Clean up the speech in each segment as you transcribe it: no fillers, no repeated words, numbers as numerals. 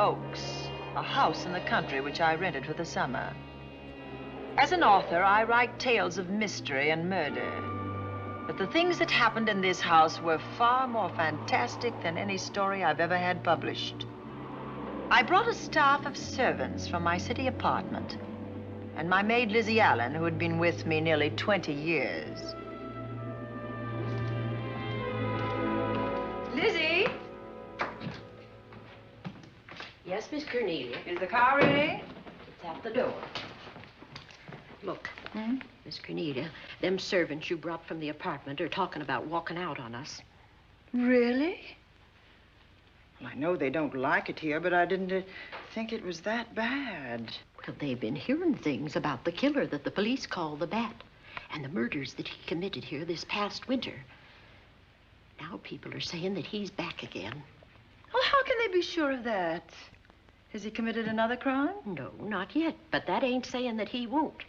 Oaks, a house in the country which I rented for the summer. As an author, I write tales of mystery and murder. But the things that happened in this house were far more fantastic than any story I've ever had published. I brought a staff of servants from my city apartment, and my maid Lizzie Allen, who had been with me nearly 20 years. Lizzie? Yes, Miss Cornelia. Is the car ready? It's at the door. Look, Miss Cornelia, them servants you brought from the apartment are talking about walking out on us. Really? Well, I know they don't like it here, but I didn't think it was that bad. Well, they've been hearing things about the killer that the police call the Bat and the murders that he committed here this past winter. Now people are saying that he's back again. Well, how can they be sure of that? Has he committed another crime? No, not yet, but that ain't saying that he won't.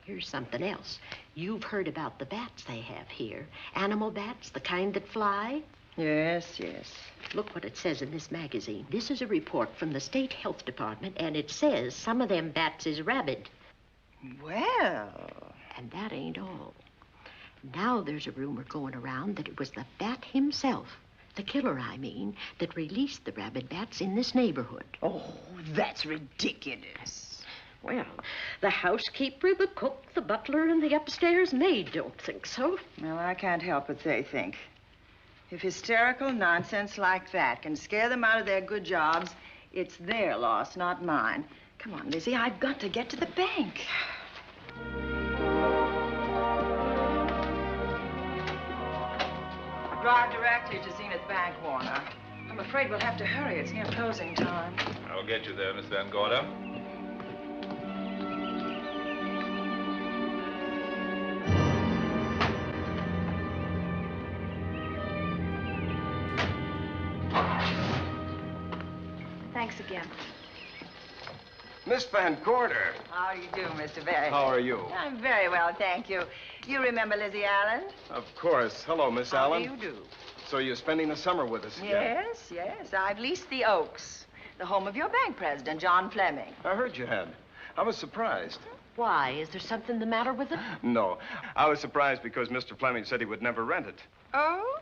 Here's something else. You've heard about the bats they have here. Animal bats, the kind that fly. Yes, yes. Look what it says in this magazine. This is a report from the State Health Department, and it says some of them bats is rabid. Well... And that ain't all. Now there's a rumor going around that it was the bat himself, the killer, I mean, that released the rabid bats in this neighborhood. Oh, that's ridiculous. Well, the housekeeper, the cook, the butler, and the upstairs maid don't think so. Well, I can't help what they think. If hysterical nonsense like that can scare them out of their good jobs, it's their loss, not mine. Come on, Lizzie, I've got to get to the bank. Drive directly to Zenith Bank, Warner. I'm afraid we'll have to hurry. It's near closing time. I'll get you there, Miss Van Gorder. Thanks again. Miss Van Gorder. How do you do, Mr. Barry? How are you? I'm very well, thank you. You remember Lizzie Allen? Of course. Hello, Miss Allen. How do you do? So you're spending the summer with us again? Yes, yes. I've leased the Oaks, the home of your bank president, John Fleming. I heard you had. I was surprised. Why? Is there something the matter with it? No. I was surprised because Mr. Fleming said he would never rent it. Oh?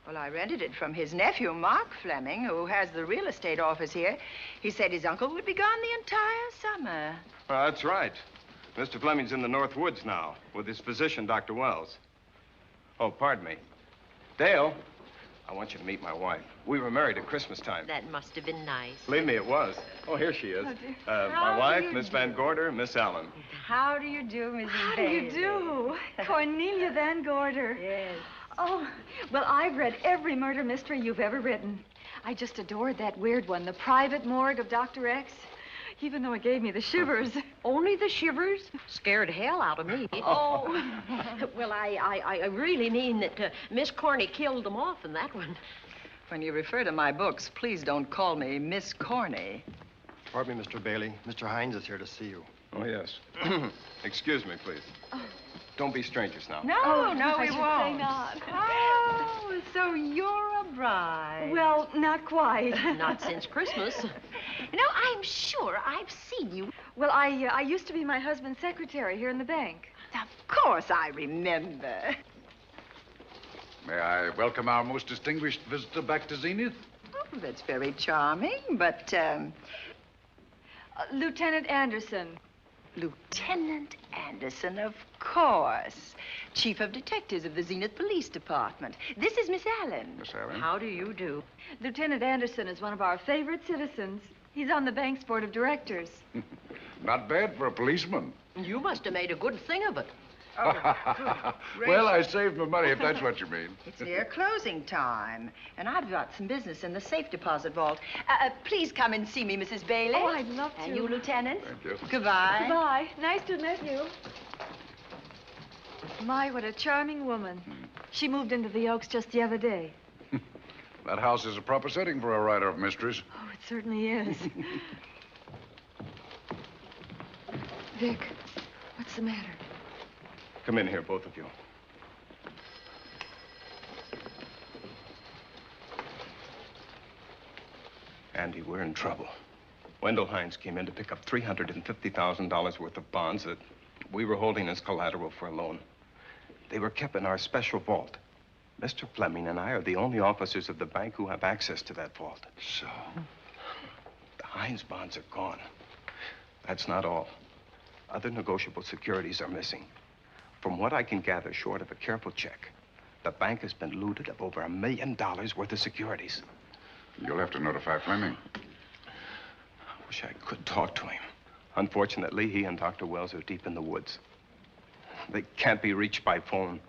Well, I rented it from his nephew, Mark Fleming, who has the real estate office here. He said his uncle would be gone the entire summer. That's right. Mr. Fleming's in the North Woods now with his physician, Dr. Wells. Oh, pardon me. Dale, I want you to meet my wife. We were married at Christmas time. That must have been nice. Believe me, it was. Oh, here she is. My wife, Miss Van Gorder, Miss Allen. How do you do, Mrs. How do you do? Cornelia Van Gorder. Yes. Oh, well, I've read every murder mystery you've ever written. I just adored that weird one, The Private Morgue of Dr. X, even though it gave me the shivers. Only the shivers? Scared hell out of me. Oh. Well, I really mean that Miss Corney killed them off in that one. When you refer to my books, please don't call me Miss Corney. Pardon me, Mr. Bailey. Mr. Hines is here to see you. Oh, yes. Excuse me, please. Don't be strangers now. No, no, I we should won't. say not. Oh, so you're a bride. Well, not quite. Not since Christmas. You know, I'm sure I've seen you. Well, I used to be my husband's secretary here in the bank. Of course I remember. May I welcome our most distinguished visitor back to Zenith? Oh, that's very charming, but, Lieutenant Anderson. Lieutenant Anderson, of course. Chief of Detectives of the Zenith Police Department. This is Miss Allen. Miss Allen. How do you do? Lieutenant Anderson is one of our favorite citizens. He's on the bank's board of directors. Not bad for a policeman. You must have made a good thing of it. Oh, Well, I saved my money, if that's what you mean. It's near closing time, and I've got some business in the safe deposit vault. Please come and see me, Mrs. Bailey. Oh, I'd love to. And you, Lieutenant. Thank you. Goodbye. Goodbye. Nice to meet you. My, what a charming woman. She moved into the Oaks just the other day. That house is a proper setting for a writer of mysteries. Oh, it certainly is. Vic, what's the matter? Come in here, both of you. Andy, we're in trouble. Wendell Hines came in to pick up $350,000 worth of bonds that we were holding as collateral for a loan. They were kept in our special vault. Mr. Fleming and I are the only officers of the bank who have access to that vault. So? The Hines bonds are gone. That's not all. Other negotiable securities are missing. From what I can gather, short of a careful check, the bank has been looted of over $1 million worth of securities. You'll have to notify Fleming. I wish I could talk to him. Unfortunately, he and Dr. Wells are deep in the woods. They can't be reached by phone.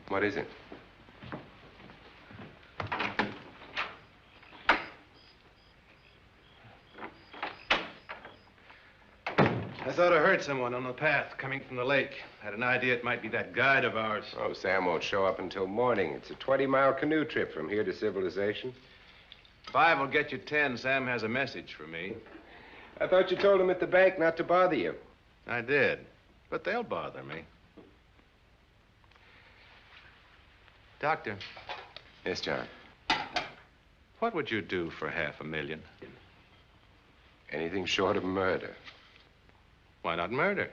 What is it? I thought I heard someone on the path coming from the lake. Had an idea it might be that guide of ours. Oh, Sam won't show up until morning. It's a 20-mile canoe trip from here to civilization. 5 will get you 10. Sam has a message for me. I thought you told him at the bank not to bother you. I did, but they'll bother me. Doctor, Yes, John. what would you do for $500,000? Anything short of murder. Why not murder?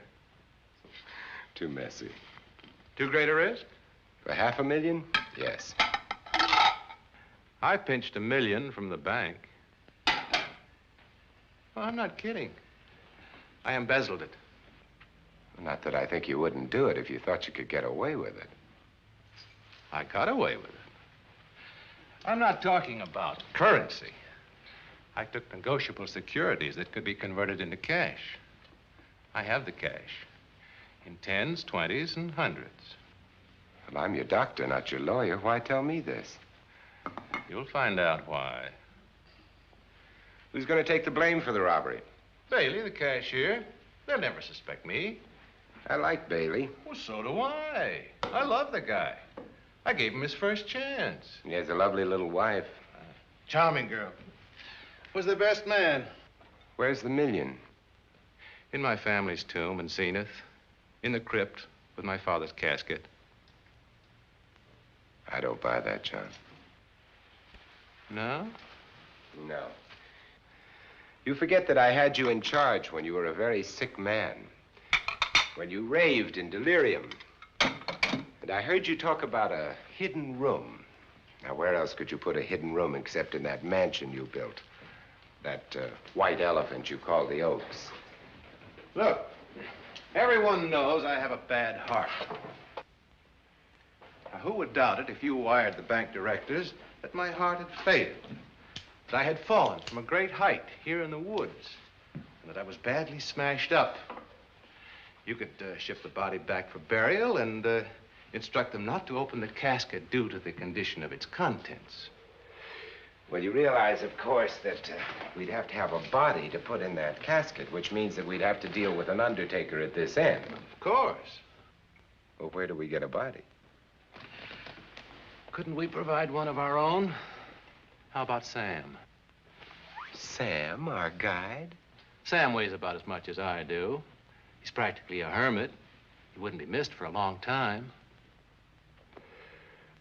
Too messy. Too great a risk? For $500,000? Yes. I pinched $1 million from the bank. Well, I'm not kidding. I embezzled it. Not that I think you wouldn't do it if you thought you could get away with it. I got away with it. I'm not talking about currency. I took negotiable securities that could be converted into cash. I have the cash in 10s, 20s, and 100s. Well, I'm your doctor, not your lawyer. Why tell me this? You'll find out why. Who's going to take the blame for the robbery? Bailey, the cashier. They'll never suspect me. I like Bailey. Well, so do I. I love the guy. I gave him his first chance. He has a lovely little wife. Charming girl. Was the best man. Where's the $1 million? In my family's tomb in Zenith. In the crypt with my father's casket. I don't buy that, John. No? No. You forget that I had you in charge when you were a very sick man. When you raved in delirium. And I heard you talk about a hidden room. Now, where else could you put a hidden room except in that mansion you built? That white elephant you call the Oaks. Look, everyone knows I have a bad heart. Now, who would doubt it if you wired the bank directors that my heart had failed? That I had fallen from a great height here in the woods, and that I was badly smashed up. You could ship the body back for burial and instruct them not to open the casket due to the condition of its contents. Well, you realize, of course, that we'd have to have a body to put in that casket, which means that we'd have to deal with an undertaker at this end. Of course. Well, where do we get a body? Couldn't we provide one of our own? How about Sam? Sam, our guide? Sam weighs about as much as I do. He's practically a hermit. He wouldn't be missed for a long time.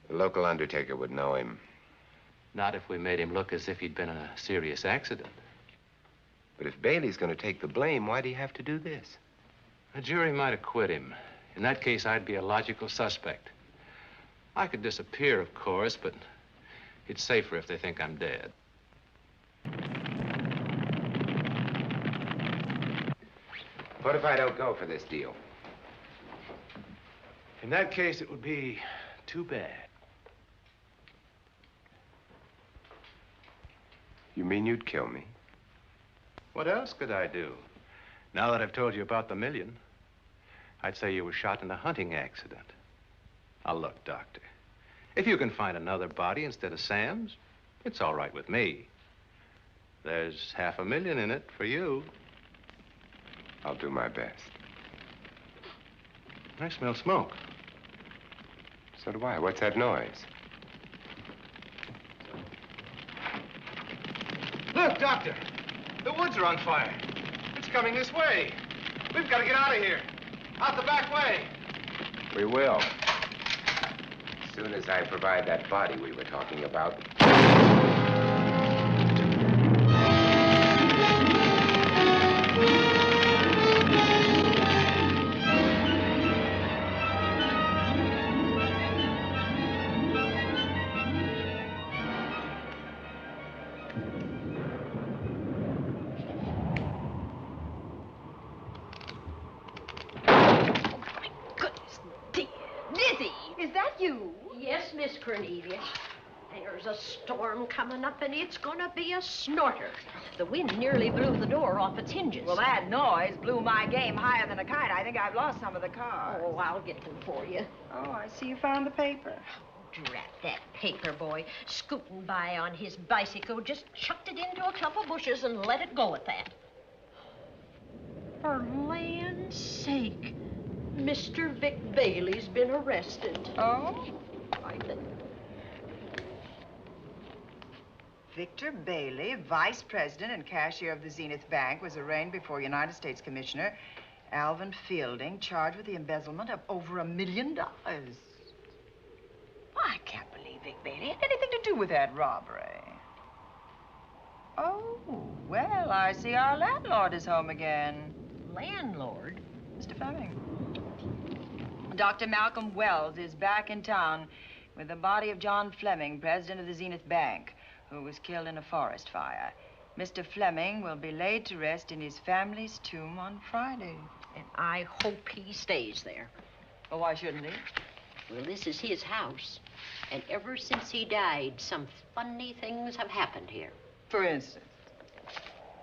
The local undertaker would know him. Not if we made him look as if he'd been in a serious accident. But if Bailey's going to take the blame, why'd he have to do this? A jury might acquit him. In that case, I'd be a logical suspect. I could disappear, of course, but it's safer if they think I'm dead. What if I don't go for this deal? In that case, it would be too bad. You mean you'd kill me? What else could I do? Now that I've told you about the $1 million, I'd say you were shot in a hunting accident. Now, look, Doctor, if you can find another body instead of Sam's, it's all right with me. There's $500,000 in it for you. I'll do my best. I smell smoke. So do I. What's that noise? Look, Doctor, the woods are on fire. It's coming this way. We've got to get out of here. Out the back way. We will. As soon as I provide that body we were talking about. Yes, Miss Cornelia. There's a storm coming up, and it's gonna be a snorter. The wind nearly blew the door off its hinges. Well, that noise blew my game higher than a kite. I think I've lost some of the cars. Oh, I'll get them for you. Oh, I see you found the paper. Drat that paper boy. Scooting by on his bicycle, just chucked it into a clump of bushes and let it go at that. For land's sake, Mr. Vic Bailey's been arrested. Oh? I think. Victor Bailey, vice president and cashier of the Zenith Bank, was arraigned before United States Commissioner Alvin Fielding, charged with the embezzlement of over $1 million. I can't believe Vic Bailey had anything to do with that robbery. Oh, well, I see our landlord is home again. Landlord? Mr. Fleming. Dr. Malcolm Wells is back in town with the body of John Fleming, president of the Zenith Bank, who was killed in a forest fire. Mr. Fleming will be laid to rest in his family's tomb on Friday. And I hope he stays there. Well, why shouldn't he? Well, this is his house. And ever since he died, some funny things have happened here. For instance?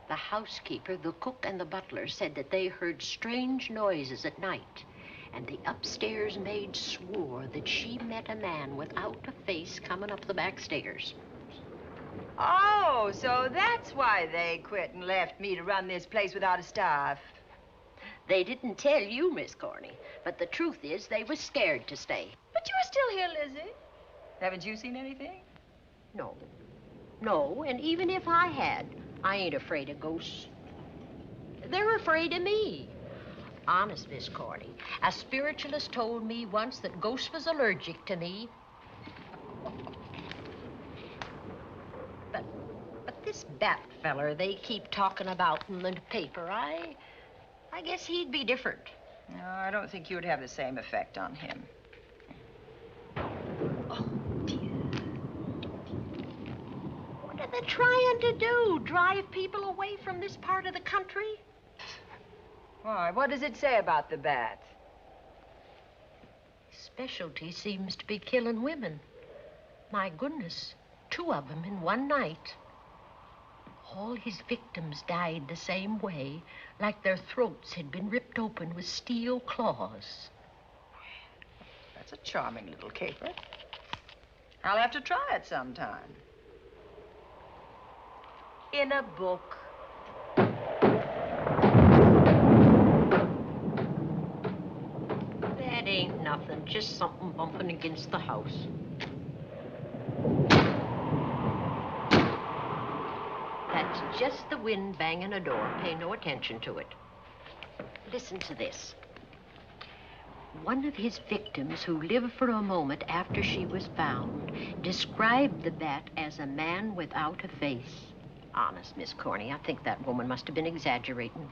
The housekeeper, the cook, and the butler said that they heard strange noises at night. And the upstairs maid swore that she met a man without a face coming up the back stairs. Oh, so that's why they quit and left me to run this place without a staff. They didn't tell you, Miss Corney, but the truth is they were scared to stay. But you're still here, Lizzie. Haven't you seen anything? No. No, and even if I had, I ain't afraid of ghosts. They're afraid of me. Honest, Miss Corney, a spiritualist told me once that ghosts was allergic to me. But this Bat feller they keep talking about in the paper, I guess he'd be different. No, I don't think you'd have the same effect on him. Oh, dear. What are they trying to do? Drive people away from this part of the country? Why, what does it say about the bat? Specialty seems to be killing women. My goodness, 2 of them in one night. All his victims died the same way, like their throats had been ripped open with steel claws. That's a charming little caper. I'll have to try it sometime. In a book. That ain't nothing, just something bumping against the house. That's just the wind banging a door. Pay no attention to it. Listen to this. One of his victims, who lived for a moment after she was found, described the bat as a man without a face. Honest, Miss Corney, I think that woman must have been exaggerating.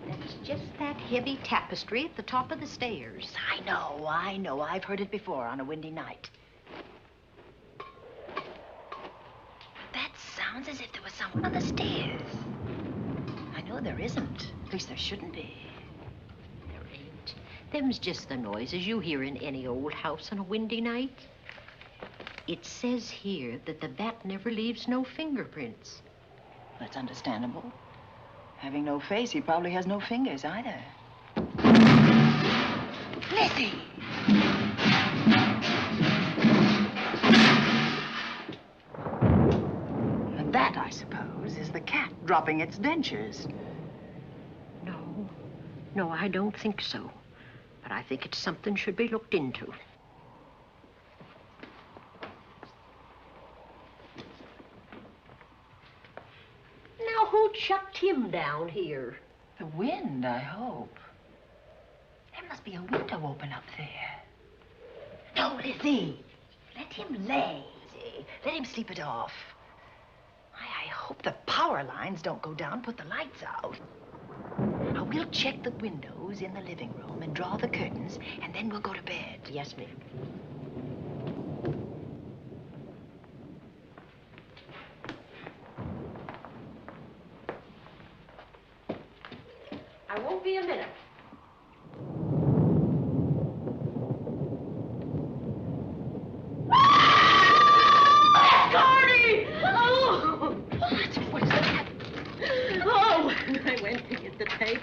That's just that heavy tapestry at the top of the stairs. I know. I've heard it before on a windy night. That sounds as if there was someone on the stairs. I know there isn't. At least there shouldn't be. There ain't. Them's just the noises you hear in any old house on a windy night. It says here that the bat never leaves no fingerprints. That's understandable. Having no face, he probably has no fingers either. Lizzie! And that, I suppose, is the cat dropping its dentures. No, I don't think so. But I think it's something should be looked into. shut him down here? The wind, I hope. There must be a window open up there. No, Lizzie. Let him lay. Let him sleep it off. I hope the power lines don't go down, put the lights out. Now, we'll check the windows in the living room and draw the curtains, and then we'll go to bed. Yes, ma'am. I won't be a minute. Gordy! Oh! What is that? Oh, when I went to get the tape,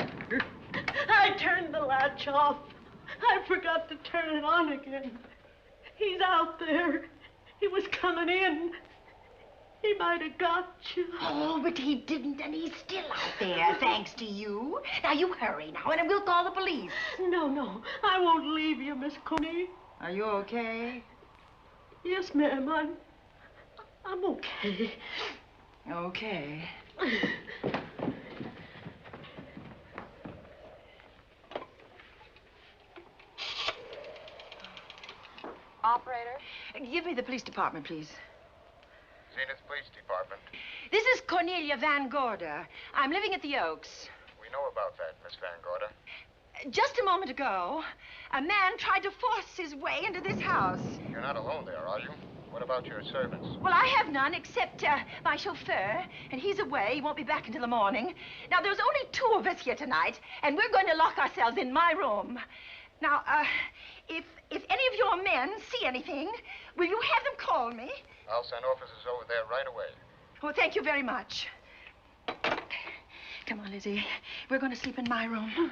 I turned the latch off. I forgot to turn it on again. He's out there. He was coming in. He might have got you. Oh, but he didn't, and he's still out there, thanks to you. Now, you hurry now, and we'll call the police. No, I won't leave you, Miss Coney. Are you okay? Yes, ma'am, I'm okay. Okay. Operator? Give me the police department, please. Zenith Police Department. This is Cornelia Van Gorder. I'm living at the Oaks. We know about that, Miss Van Gorder. Just a moment ago, a man tried to force his way into this house. You're not alone there, are you? What about your servants? Well, I have none except my chauffeur, and he's away. He won't be back until the morning. Now, there's only 2 of us here tonight, and we're going to lock ourselves in my room. Now, if any of your men see anything, will you have them call me? I'll send officers over there right away. Oh, thank you very much. Come on, Lizzie. We're going to sleep in my room.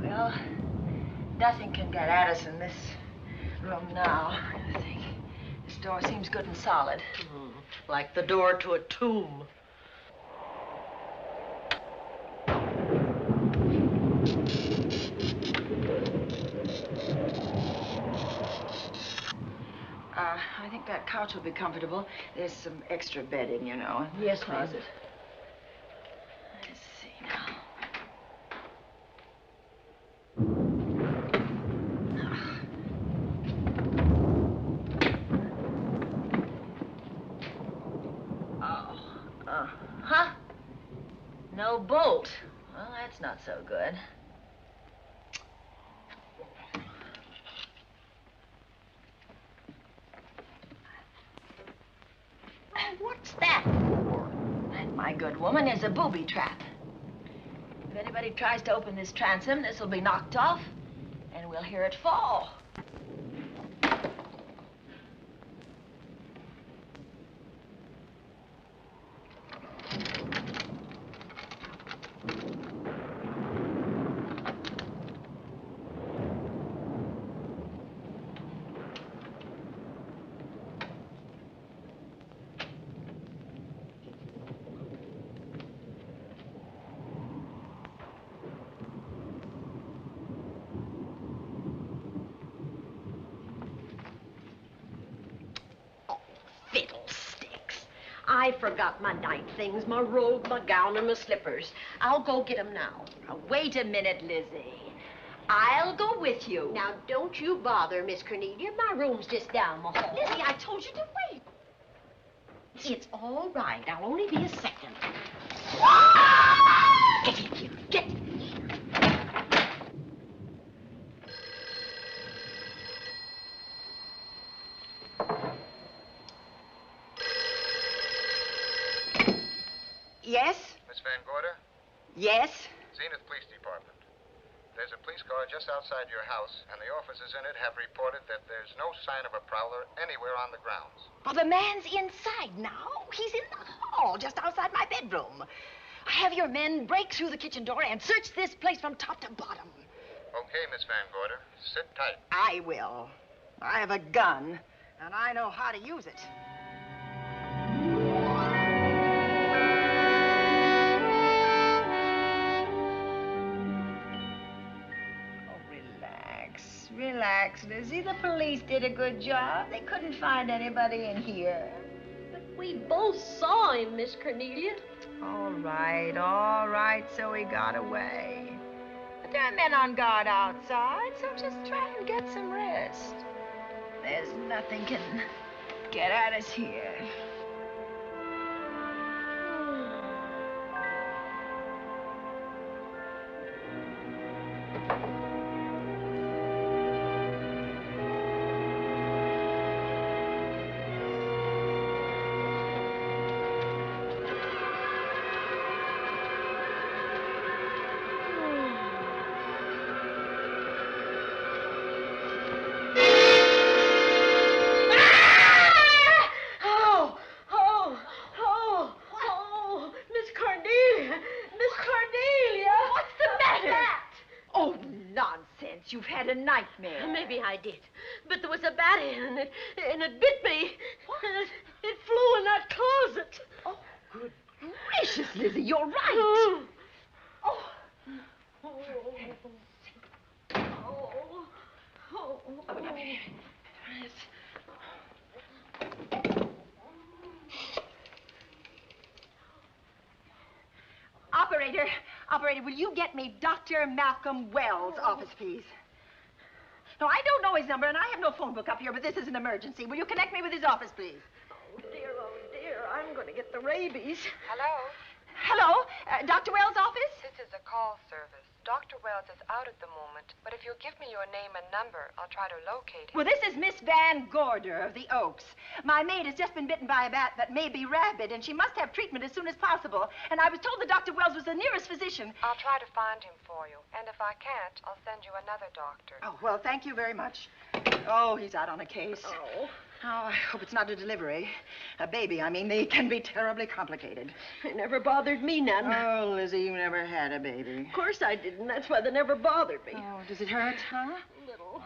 Well, nothing can get at us in this room now, I think. This door seems good and solid. Like the door to a tomb. I think that couch will be comfortable. There's some extra bedding, you know, in Yes, the ma'am. closet. Let's see now. Huh? No bolt. Well, that's not so good. What's that for? That, my good woman, is a booby trap. If anybody tries to open this transom, this will be knocked off, and we'll hear it fall. Fiddlesticks. I forgot my night things, my robe, my gown, and my slippers. I'll go get 'em now. Now, wait a minute, Lizzie. I'll go with you. Now, don't you bother, Miss Cornelia. My room's just down the hall. Lizzie, I told you to wait. It's all right. I'll only be a second. Get in here. Get in here. Yes? Miss Van Gorder? Yes? Zenith Police Department. There's a police car just outside your house, and the officers in it have reported that there's no sign of a prowler anywhere on the grounds. Well, the man's inside now. He's in the hall, just outside my bedroom. Have your men break through the kitchen door and search this place from top to bottom. Okay, Miss Van Gorder. Sit tight. I will. I have a gun, and I know how to use it. Oh, relax. relax, Lizzie. The police did a good job. They couldn't find anybody in here. But we both saw him, Miss Cornelia. All right, so he got away. But there are men on guard outside, so just try and get some rest. There's nothing can get at us here. You've had a nightmare. Maybe I did. But there was a bat in it, and it bit me. What? And it flew in that closet. Oh, good gracious, Lizzie, you're right. Oh. Operator, will you get me Dr. Malcolm Wells' office, please? No, I don't know his number, and I have no phone book up here, but this is an emergency. Will you connect me with his office, please? Oh, dear, I'm going to get the rabies. Hello? Hello? Dr. Wells' office? This is a call service. Dr. Wells is out at the moment, but if you'll give me your name and number, I'll try to locate him. Well, this is Miss Van Gorder of the Oaks. My maid has just been bitten by a bat that may be rabid, and she must have treatment as soon as possible. And I was told that Dr. Wells was the nearest physician. I'll try to find him for you, and if I can't, I'll send you another doctor. Oh, well, thank you very much. Oh, he's out on a case. Oh. Oh, I hope it's not a delivery. A baby, I mean, they can be terribly complicated. It never bothered me none. Oh, Lizzie, you never had a baby. Of course I didn't. That's why they never bothered me. Oh, does it hurt, huh? Little.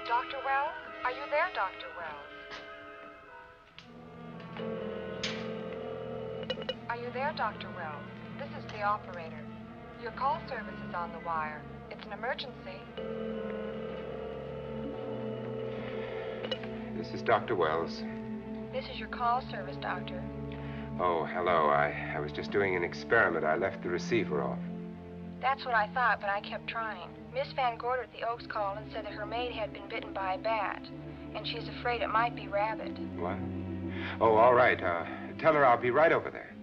Dr. Wells? Are you there, Dr. Wells? Are you there, Dr. Wells? This is the operator. Your call service is on the wire. It's an emergency. This is Dr. Wells. This is your call service, Doctor. Oh, hello. I was just doing an experiment. I left the receiver off. That's what I thought, but I kept trying. Miss Van Gorder at the Oaks called and said that her maid had been bitten by a bat, and she's afraid it might be rabid. What? Oh, all right. Tell her I'll be right over there.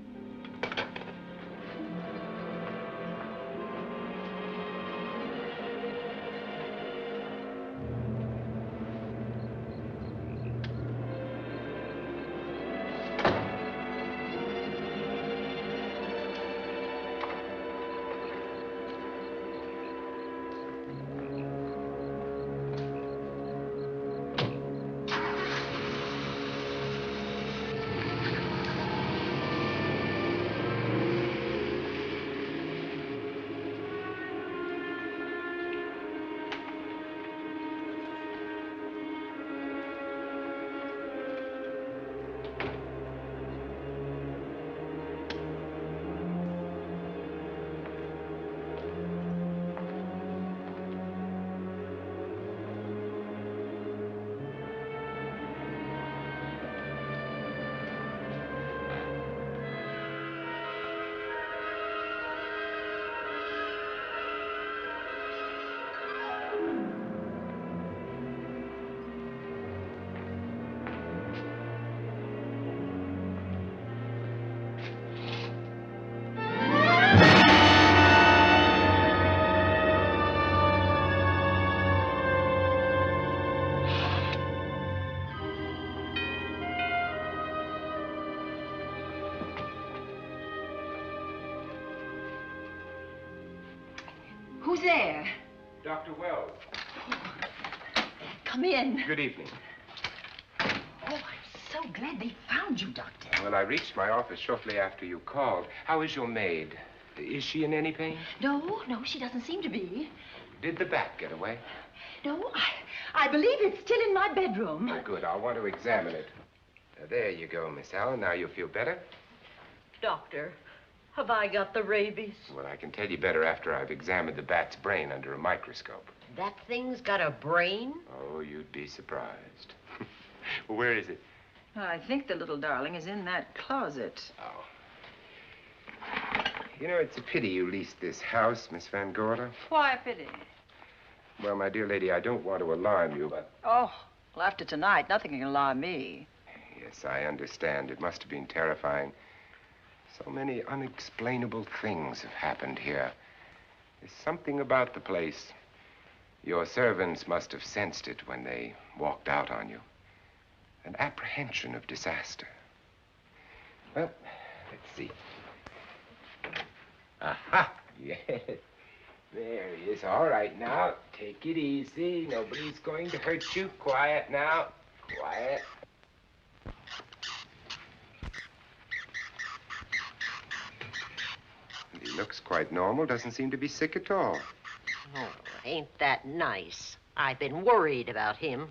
Who's there? Dr. Wells. Come in. Good evening. Oh, I'm so glad they found you, Doctor. Well, I reached my office shortly after you called. How is your maid? Is she in any pain? No, she doesn't seem to be. Did the bat get away? No, I believe it's still in my bedroom. Oh, good. I'll want to examine it. There you go, Miss Allen. Now you feel better? Doctor, have I got the rabies? Well, I can tell you better after I've examined the bat's brain under a microscope. That thing's got a brain? Oh, you'd be surprised. Well, where is it? I think the little darling is in that closet. Oh. You know, it's a pity you leased this house, Miss Van Gorder. Why a pity? Well, my dear lady, I don't want to alarm you, but... Oh, well, after tonight, nothing can alarm me. Yes, I understand. It must have been terrifying. So many unexplainable things have happened here. There's something about the place. Your servants must have sensed it when they walked out on you. An apprehension of disaster. Well, let's see. Aha! Yes. There he is. All right, now, take it easy. Nobody's going to hurt you. Quiet now. Quiet. He looks quite normal. Doesn't seem to be sick at all. Oh, ain't that nice? I've been worried about him.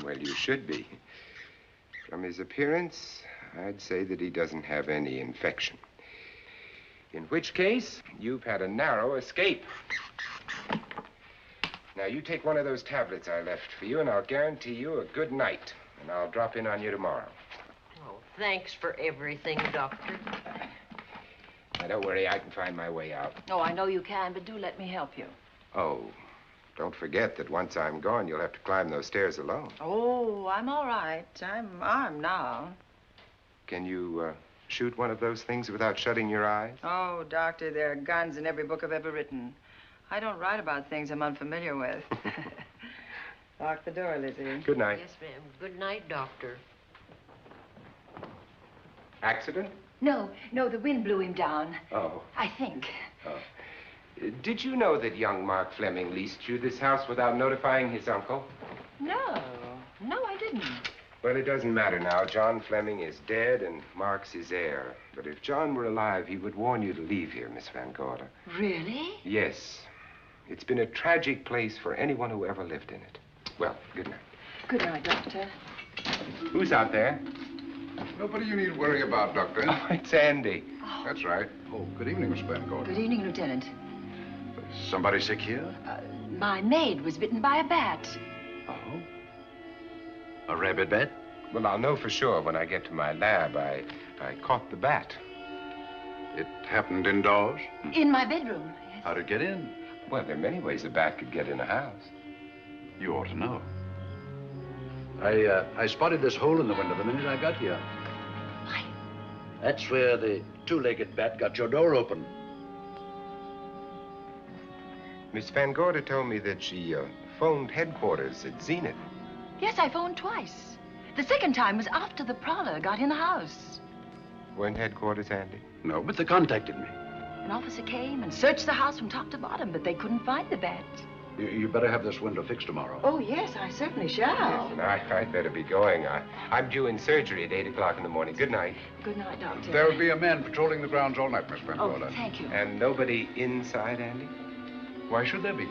Well, you should be. From his appearance, I'd say that he doesn't have any infection. In which case, you've had a narrow escape. Now, you take one of those tablets I left for you, and I'll guarantee you a good night. And I'll drop in on you tomorrow. Oh, thanks for everything, Doctor. Now, don't worry, I can find my way out. Oh, I know you can, but do let me help you. Oh, don't forget that once I'm gone, you'll have to climb those stairs alone. Oh, I'm all right. I'm armed now. Can you, shoot one of those things without shutting your eyes? Oh, Doctor, there are guns in every book I've ever written. I don't write about things I'm unfamiliar with. Lock the door, Lizzie. Good night. Yes, ma'am. Good night, Doctor. Accident? No, the wind blew him down. Oh. I think. Oh. Did you know that young Mark Fleming leased you this house without notifying his uncle? No, I didn't. Well, it doesn't matter now. John Fleming is dead and Mark's his heir. But if John were alive, he would warn you to leave here, Miss Van Gorder. Really? Yes. It's been a tragic place for anyone who ever lived in it. Well, good night. Good night, Doctor. Who's out there? Nobody you need worry about, Doctor. Oh, it's Andy. That's right. Oh, good evening, Miss Van Gorder. Good evening, Lieutenant. Somebody sick here? My maid was bitten by a bat. Oh? A rabid bat? Well, I'll know for sure when I get to my lab. I caught the bat. It happened indoors? In my bedroom. Yes. How'd it get in? Well, there are many ways a bat could get in a house. You ought to know. I spotted this hole in the window the minute I got here. Why? That's where the two-legged bat got your door open. Miss Van Gorder told me that she phoned headquarters at Zenith. Yes, I phoned twice. The second time was after the prowler got in the house. Weren't headquarters, Andy? No, but they contacted me. An officer came and searched the house from top to bottom, but they couldn't find the bat. You better have this window fixed tomorrow. Oh, yes, I certainly shall. Yes, and I'd better be going. I'm due in surgery at 8 o'clock in the morning. Good night. Good night, Doctor. There'll be a man patrolling the grounds all night, Miss Van Gorder. Oh, thank you. And nobody inside, Andy? Why should there be?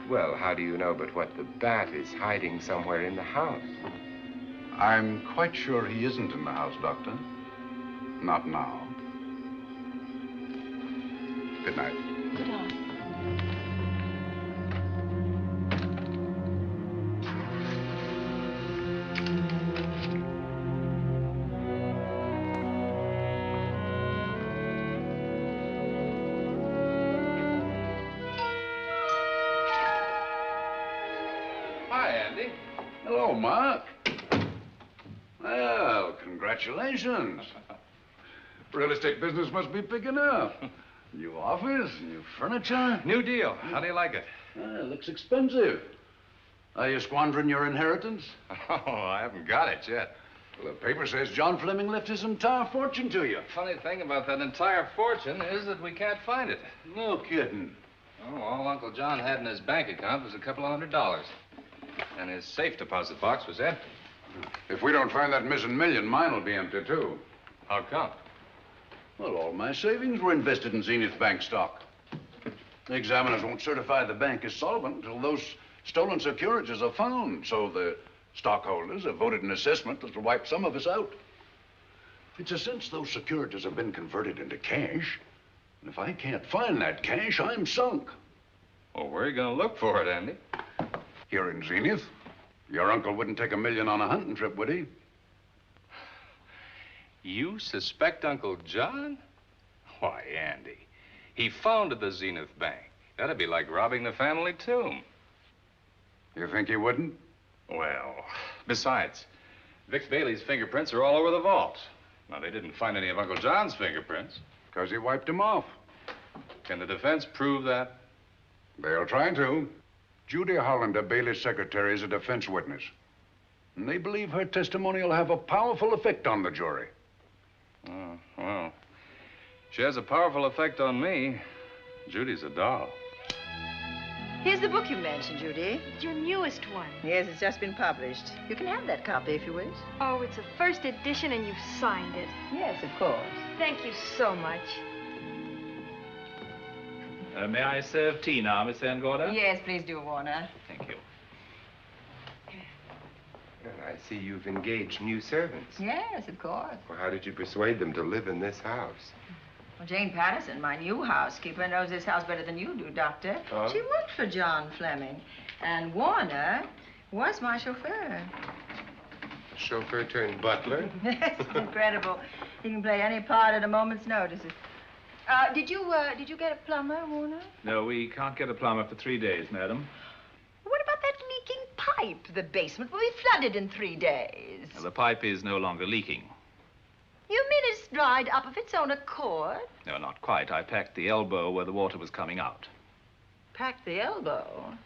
Well, how do you know but what the bat is hiding somewhere in the house? I'm quite sure he isn't in the house, Doctor. Not now. Good night. Good night. Hi, Andy. Hello, Mark. Well, congratulations. Real estate business must be picking up. New office, new furniture. New deal. How do you like it? It looks expensive. Are you squandering your inheritance? Oh, I haven't got it yet. Well, the paper says John Fleming left his entire fortune to you. Funny thing about that entire fortune is that we can't find it. No kidding. Oh, all Uncle John had in his bank account was a couple of $100. And his safe deposit box was empty. If we don't find that missing million, mine will be empty, too. How come? Well, all my savings were invested in Zenith Bank stock. The examiners won't certify the bank is solvent until those stolen securities are found. So the stockholders have voted an assessment that'll wipe some of us out. It's a since those securities have been converted into cash. And if I can't find that cash, I'm sunk. Well, where are you going to look for it, Andy? Here in Zenith. Your uncle wouldn't take $1 million on a hunting trip, would he? You suspect Uncle John? Why, Andy, he founded the Zenith Bank. That'd be like robbing the family tomb. You think he wouldn't? Well, besides, Vic Bailey's fingerprints are all over the vault. Now, they didn't find any of Uncle John's fingerprints. Because he wiped them off. Can the defense prove that? They'll try to. Judy Hollander, Bailey's secretary, is a defense witness. And they believe her testimony will have a powerful effect on the jury. Oh, well, she has a powerful effect on me. Judy's a doll. Here's the book you mentioned, Judy. It's your newest one. Yes, it's just been published. You can have that copy if you wish. Oh, it's a first edition and you've signed it. Yes, of course. Thank you so much. May I serve tea now, Miss Van Gorder? Yes, please do, Warner. Thank you. Well, I see you've engaged new servants. Yes, of course. Well, how did you persuade them to live in this house? Well, Jane Patterson, my new housekeeper, knows this house better than you do, Doctor. Oh? She worked for John Fleming. And Warner was my chauffeur. Chauffeur turned butler? Yes, incredible. He can play any part at a moment's notice. Did you get a plumber, Warner? No, we can't get a plumber for 3 days, madam. What about that leaking pipe? The basement will be flooded in 3 days. The pipe is no longer leaking. You mean it's dried up of its own accord? No, not quite. I packed the elbow where the water was coming out. Packed the elbow?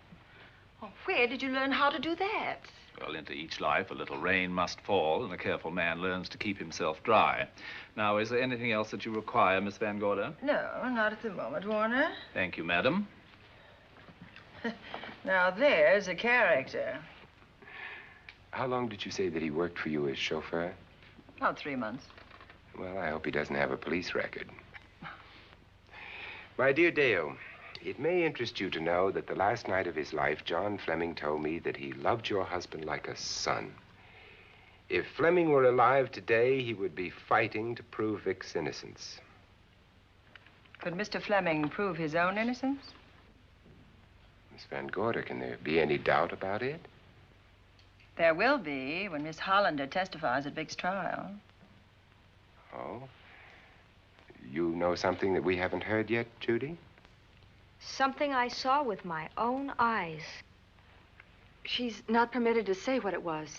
Oh, where did you learn how to do that? Well, into each life, a little rain must fall, and a careful man learns to keep himself dry. Now, is there anything else that you require, Miss Van Gorder? No, not at the moment, Warner. Thank you, madam. Now, there's a character. How long did you say that he worked for you as chauffeur? About 3 months. Well, I hope he doesn't have a police record. My dear Dale, it may interest you to know that the last night of his life, John Fleming told me that he loved your husband like a son. If Fleming were alive today, he would be fighting to prove Vic's innocence. Could Mr. Fleming prove his own innocence? Miss Van Gorder, can there be any doubt about it? There will be when Miss Hollander testifies at Vic's trial. Oh? You know something that we haven't heard yet, Judy? Something I saw with my own eyes. She's not permitted to say what it was.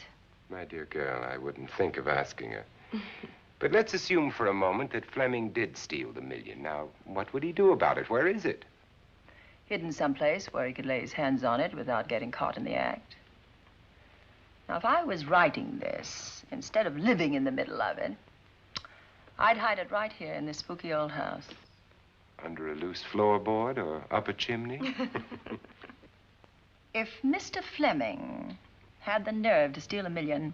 My dear girl, I wouldn't think of asking her. But let's assume for a moment that Fleming did steal the $1 million. Now, what would he do about it? Where is it? Hidden someplace where he could lay his hands on it without getting caught in the act. Now, if I was writing this, instead of living in the middle of it, I'd hide it right here in this spooky old house. Under a loose floorboard or up a chimney? If Mr. Fleming had the nerve to steal $1 million,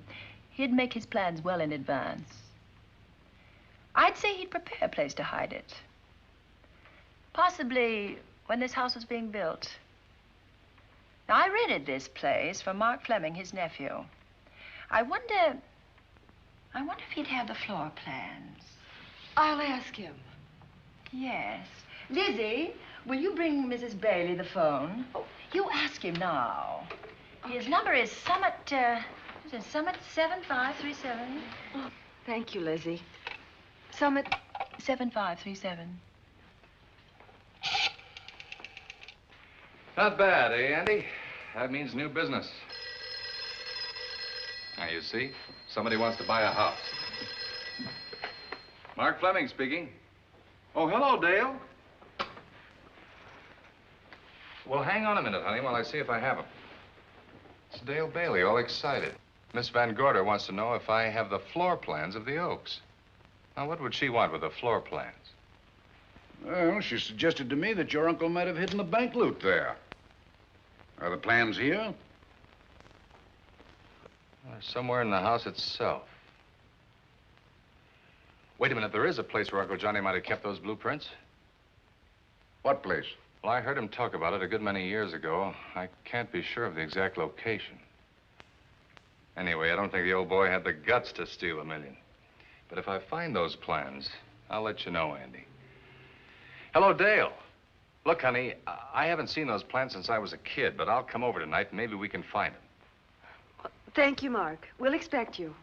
he'd make his plans well in advance. I'd say he'd prepare a place to hide it. Possibly when this house was being built. Now, I rented this place for Mark Fleming, his nephew. I wonder if he'd have the floor plans. I'll ask him. Yes. Lizzie, will you bring Mrs. Bailey the phone? Oh, you ask him now. Okay. His number is Summit 7537. Oh, thank you, Lizzie. Summit 7537. Not bad, eh, Andy? That means new business. Now, you see, somebody wants to buy a house. Mark Fleming speaking. Oh, hello, Dale. Well, hang on a minute, honey, while I see if I have him. It's Dale Bailey, all excited. Miss Van Gorder wants to know if I have the floor plans of the Oaks. Now, what would she want with the floor plans? Well, she suggested to me that your uncle might have hidden the bank loot there. Are the plans here? Somewhere in the house itself. Wait a minute, there is a place where Uncle Johnny might have kept those blueprints. What place? Well, I heard him talk about it a good many years ago. I can't be sure of the exact location. Anyway, I don't think the old boy had the guts to steal $1 million. But if I find those plans, I'll let you know, Andy. Hello, Dale. Look, honey, I haven't seen those plans since I was a kid, but I'll come over tonight and maybe we can find them. Thank you, Mark. We'll expect you.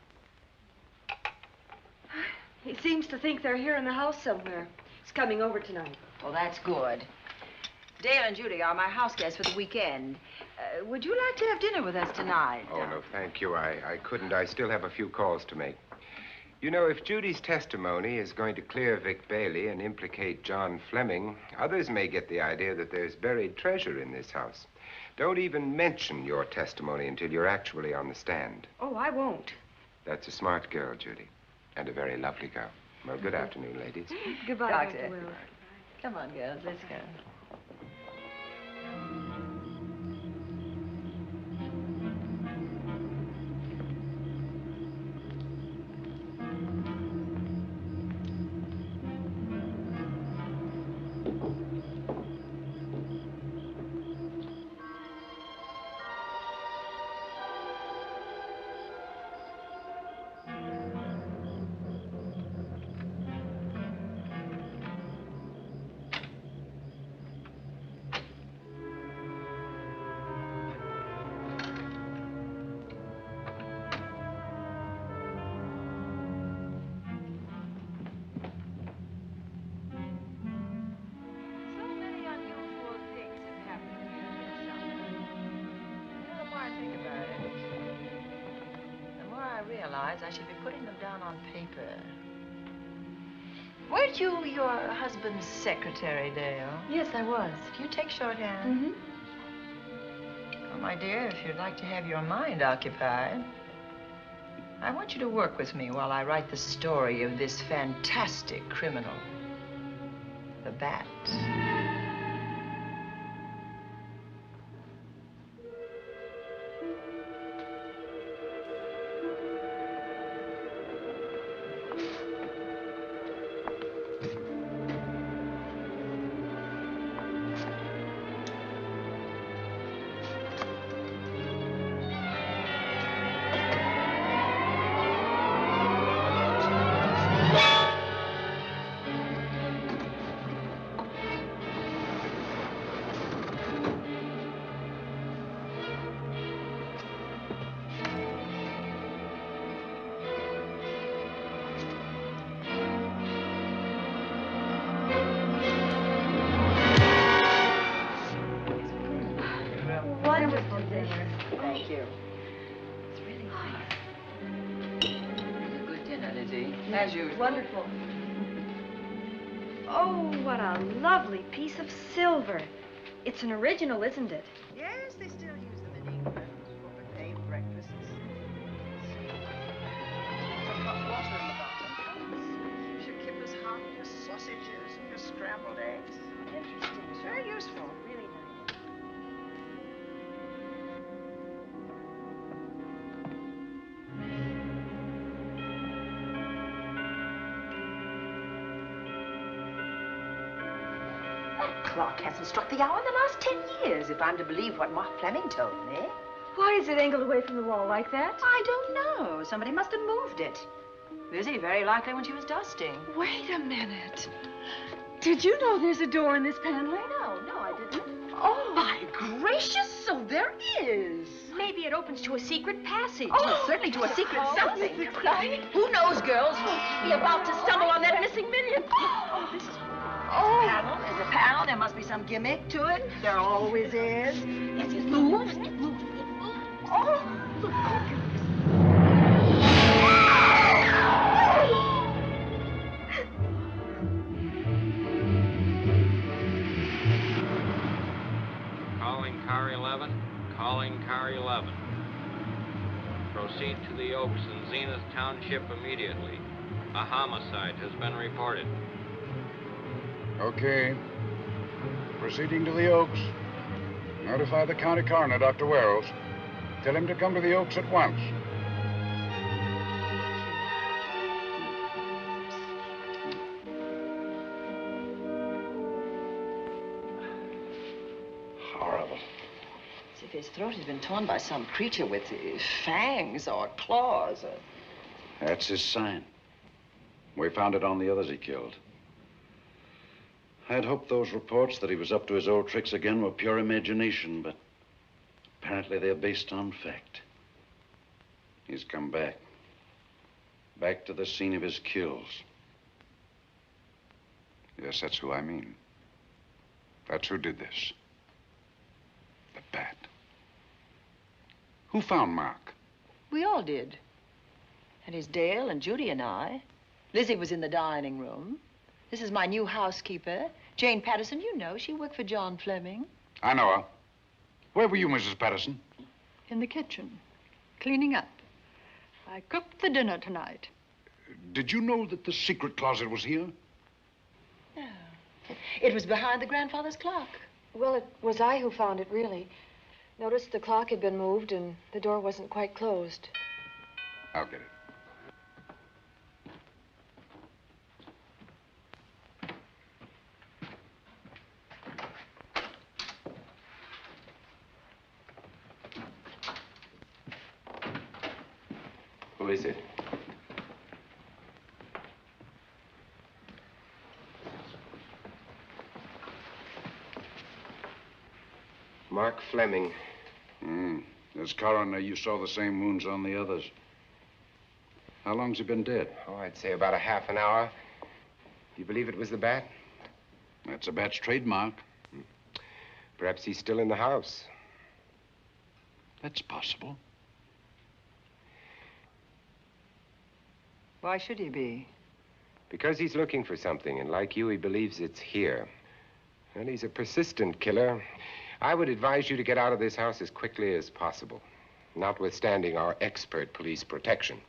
He seems to think they're here in the house somewhere. He's coming over tonight. Well, that's good. Dale and Judy are my house guests for the weekend. Would you like to have dinner with us tonight? Oh, no, thank you. I couldn't. I still have a few calls to make. You know, if Judy's testimony is going to clear Vic Bailey and implicate John Fleming, others may get the idea that there's buried treasure in this house. Don't even mention your testimony until you're actually on the stand. Oh, I won't. That's a smart girl, Judy, and a very lovely girl. Well, good afternoon, ladies. Goodbye, Doctor. Dr. Will. Come on, girls, let's go. I should be putting them down on paper. Weren't you your husband's secretary, Dale? Yes, I was. Do you take shorthand? Mm-hmm. Well, my dear, if you'd like to have your mind occupied, I want you to work with me while I write the story of this fantastic criminal, the Bat. Thank you. It's really nice. Good dinner, Lizzie, as usual. Wonderful. Oh, what a lovely piece of silver. It's an original, isn't it? Yes, they still use them in England for buffet breakfasts. Some hot water in the bottom. Keeps your kippers hot, your sausages, and your scrambled eggs. Interesting. It's very useful. Really nice. Clock hasn't struck the hour in the last 10 years, if I'm to believe what Mark Fleming told me. Why is it angled away from the wall like that? I don't know. Somebody must have moved it. Lizzie, very likely when she was dusting. Wait a minute. Did you know there's a door in this paneling? No, I didn't. Oh, my gracious, so there is. Maybe it opens to a secret passage. Oh, Well, certainly to a secret something. This is exciting. Who knows, girls? We'll be about to stumble on that missing million. Oh, this is panel. There's a panel. There must be some gimmick to it. There always is. Yes, it moves. It moves. It moves. Oh. Calling car 11. Calling car 11. Proceed to the Oaks in Zenith Township immediately. A homicide has been reported. Okay. Proceeding to the Oaks. Notify the county coroner, Dr. Wells. Tell him to come to the Oaks at once. Horrible. As if his throat had been torn by some creature with fangs or claws. That's his sign. We found it on the others he killed. I'd hoped those reports that he was up to his old tricks again were pure imagination, but apparently they're based on fact. He's come back. Back to the scene of his kills. Yes, that's who I mean. That's who did this. The bat. Who found Mark? We all did. And it's Dale and Judy and I. Lizzie was in the dining room. This is my new housekeeper, Jane Patterson. You know, she worked for John Fleming. I know her. Where were you, Mrs. Patterson? In the kitchen, cleaning up. I cooked the dinner tonight. Did you know that the secret closet was here? No. It was behind the grandfather's clock. Well, it was I who found it, really. Noticed the clock had been moved and the door wasn't quite closed. I'll get it. Who is it? Mark Fleming. As coroner, you saw the same wounds on the others. How long's he been dead? Oh, I'd say about a half an hour. Do you believe it was the bat? That's a bat's trademark. Perhaps he's still in the house. That's possible. Why should he be? Because he's looking for something, and like you, he believes it's here. And he's a persistent killer. I would advise you to get out of this house as quickly as possible, notwithstanding our expert police protection.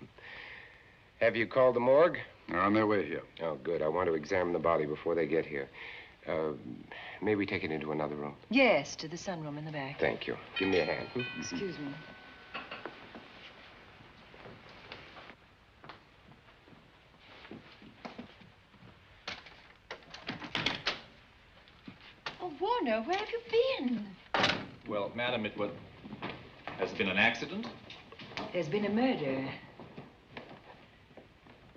Have you called the morgue? They're on their way here. Oh, good. I want to examine the body before they get here. May we take it into another room? Yes, to the sunroom in the back. Thank you. Give me a hand. Excuse me. Oh, Warner, where have you been? Well, madam, has it been an accident? There's been a murder.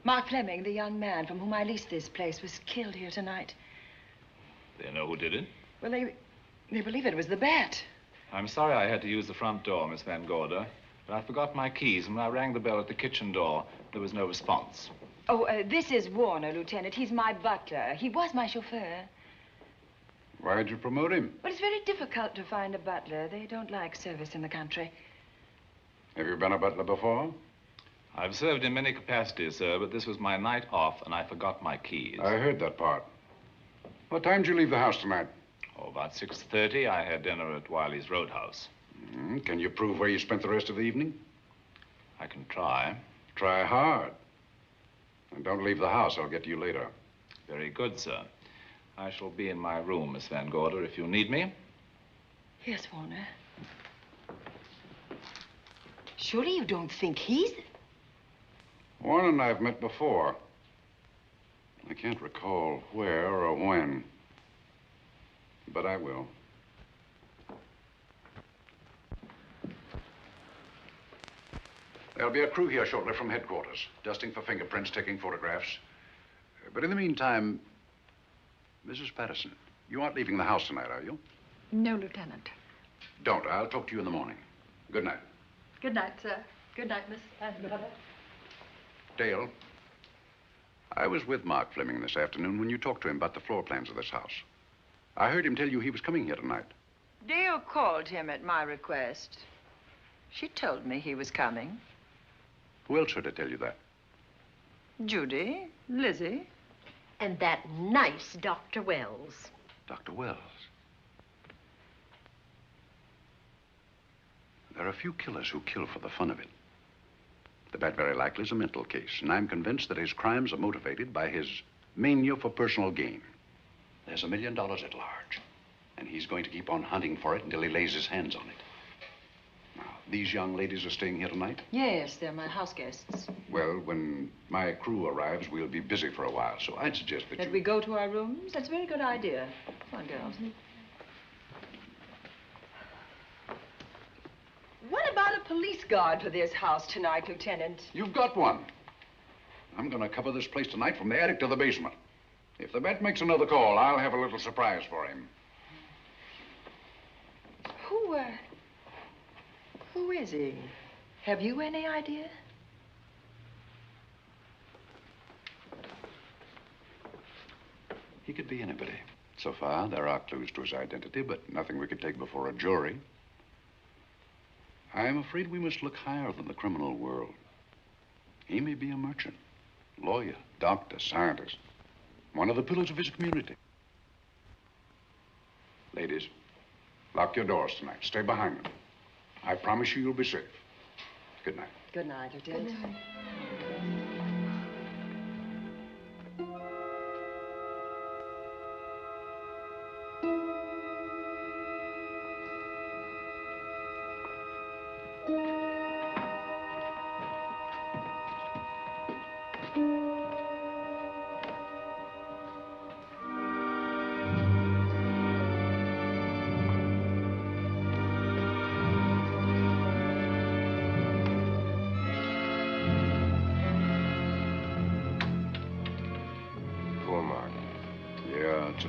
Mark Fleming, the young man from whom I leased this place, was killed here tonight. They know who did it? Well, they believe it was the bat. I'm sorry I had to use the front door, Miss Van Gorder, but I forgot my keys, and when I rang the bell at the kitchen door, there was no response. Oh, this is Warner, Lieutenant. He's my butler. He was my chauffeur. Why'd you promote him? Well, it's very difficult to find a butler. They don't like service in the country. Have you been a butler before? I've served in many capacities, sir, but this was my night off, and I forgot my keys. I heard that part. What time did you leave the house tonight? Oh, about 6:30. I had dinner at Wiley's Roadhouse. Can you prove where you spent the rest of the evening? I can try. Try hard. And don't leave the house. I'll get to you later. Very good, sir. I shall be in my room, Miss Van Gorder, if you need me. Yes, Warner. Surely you don't think he's... Warren and I have met before. I can't recall where or when, but I will. There'll be a crew here shortly from headquarters, dusting for fingerprints, taking photographs. But in the meantime, Mrs. Patterson, you aren't leaving the house tonight, are you? No, Lieutenant. Don't. I'll talk to you in the morning. Good night. Good night, sir. Good night, Miss Van Gorder. Dale, I was with Mark Fleming this afternoon when you talked to him about the floor plans of this house. I heard him tell you he was coming here tonight. Dale called him at my request. She told me he was coming. Who else should I tell you that? Judy, Lizzie. And that nice Dr. Wells. Dr. Wells. There are a few killers who kill for the fun of it. The bat very likely is a mental case, and I'm convinced that his crimes are motivated by his mania for personal gain. There's $1 million at large, and he's going to keep on hunting for it until he lays his hands on it. Now, these young ladies are staying here tonight? Yes, they're my house guests. Well, when my crew arrives, we'll be busy for a while, so I'd suggest that we go to our rooms? That's a very good idea. Come on, girls. What about a police guard for this house tonight, Lieutenant? You've got one. I'm going to cover this place tonight from the attic to the basement. If the vet makes another call, I'll have a little surprise for him. Who is he? Have you any idea? He could be anybody. So far, there are clues to his identity, but nothing we could take before a jury. I'm afraid we must look higher than the criminal world. He may be a merchant, lawyer, doctor, scientist, one of the pillars of his community. Ladies, lock your doors tonight. Stay behind them. I promise you you'll be safe. Good night. Good night, Lieutenant. Good night.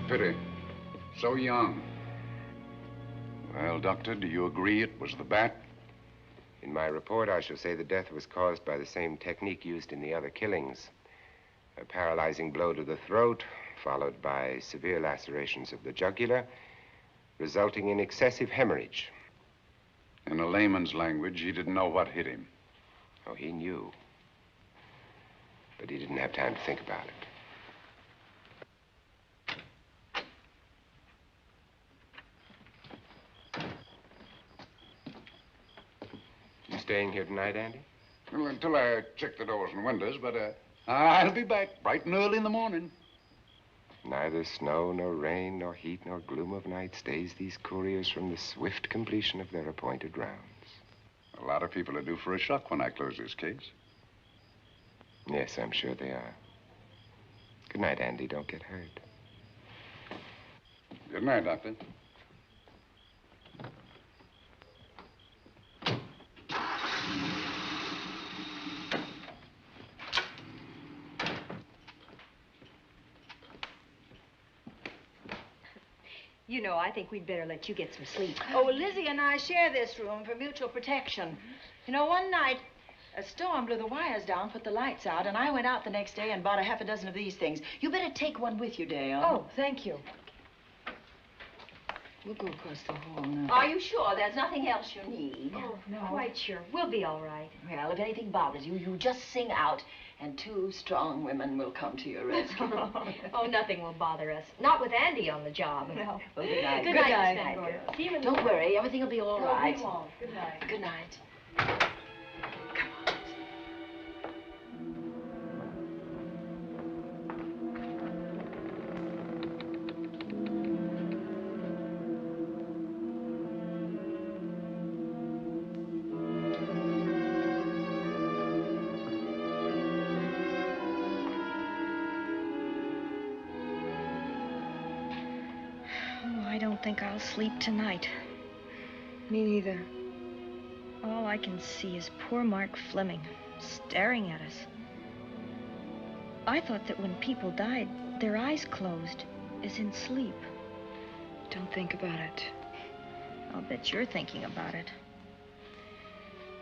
Pity. So young. Well, Doctor, do you agree it was the bat? In my report, I shall say the death was caused by the same technique used in the other killings. A paralyzing blow to the throat, followed by severe lacerations of the jugular, resulting in excessive hemorrhage. In a layman's language, he didn't know what hit him. Oh, he knew. But he didn't have time to think about it. Staying here tonight, Andy? Well, until I check the doors and windows, but I'll be back bright and early in the morning. Neither snow, nor rain, nor heat, nor gloom of night stays these couriers from the swift completion of their appointed rounds. A lot of people are due for a shock when I close this case. Yes, I'm sure they are. Good night, Andy. Don't get hurt. Good night, Doctor. You know, I think we'd better let you get some sleep. Oh, Lizzie and I share this room for mutual protection. You know, one night, a storm blew the wires down, put the lights out, and I went out the next day and bought a half a dozen of these things. You better take one with you, Dale. Oh, thank you. We'll go across the hall now. Are you sure there's nothing else you need? Oh, no. Quite sure. We'll be all right. Well, if anything bothers you, you just sing out, and 2 strong women will come to your rescue. Oh, nothing will bother us. Not with Andy on the job. No. Well, good night. Good night, Miss Van Gordon. See you in the Don't worry, everything will be all right. We won't. Good night. Good night. I don't think I'll sleep tonight. Me neither. All I can see is poor Mark Fleming staring at us. I thought that when people died, their eyes closed, as in sleep. Don't think about it. I'll bet you're thinking about it.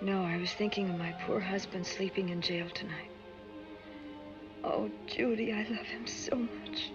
No, I was thinking of my poor husband sleeping in jail tonight. Oh, Judy, I love him so much.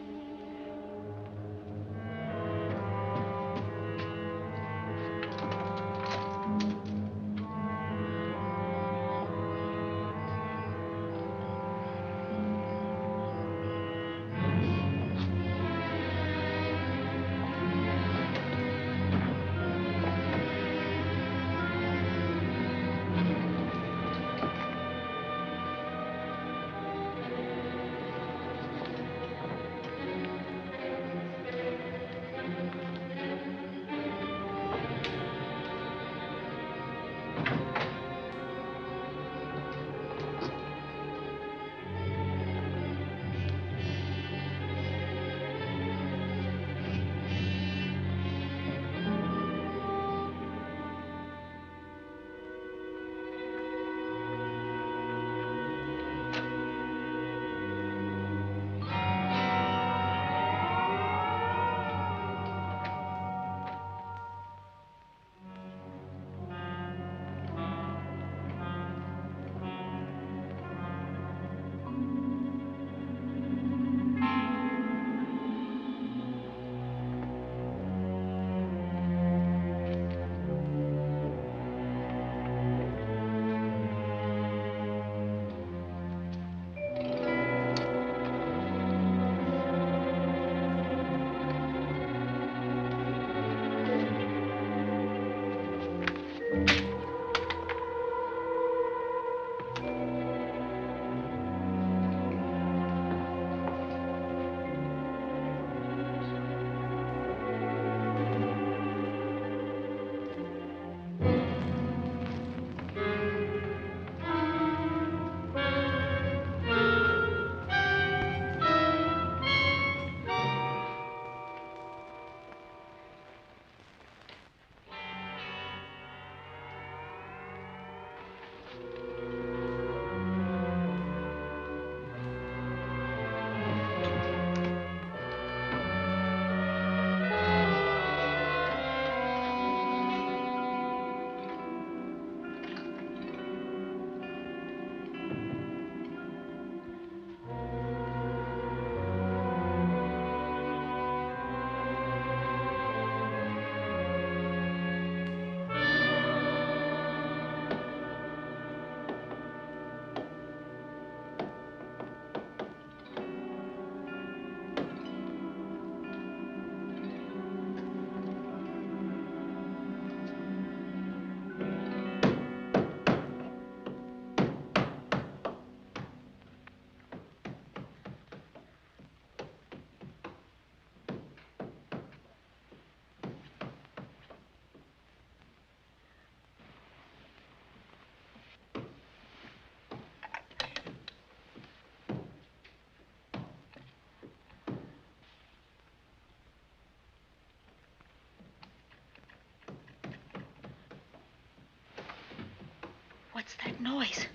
What's that noise?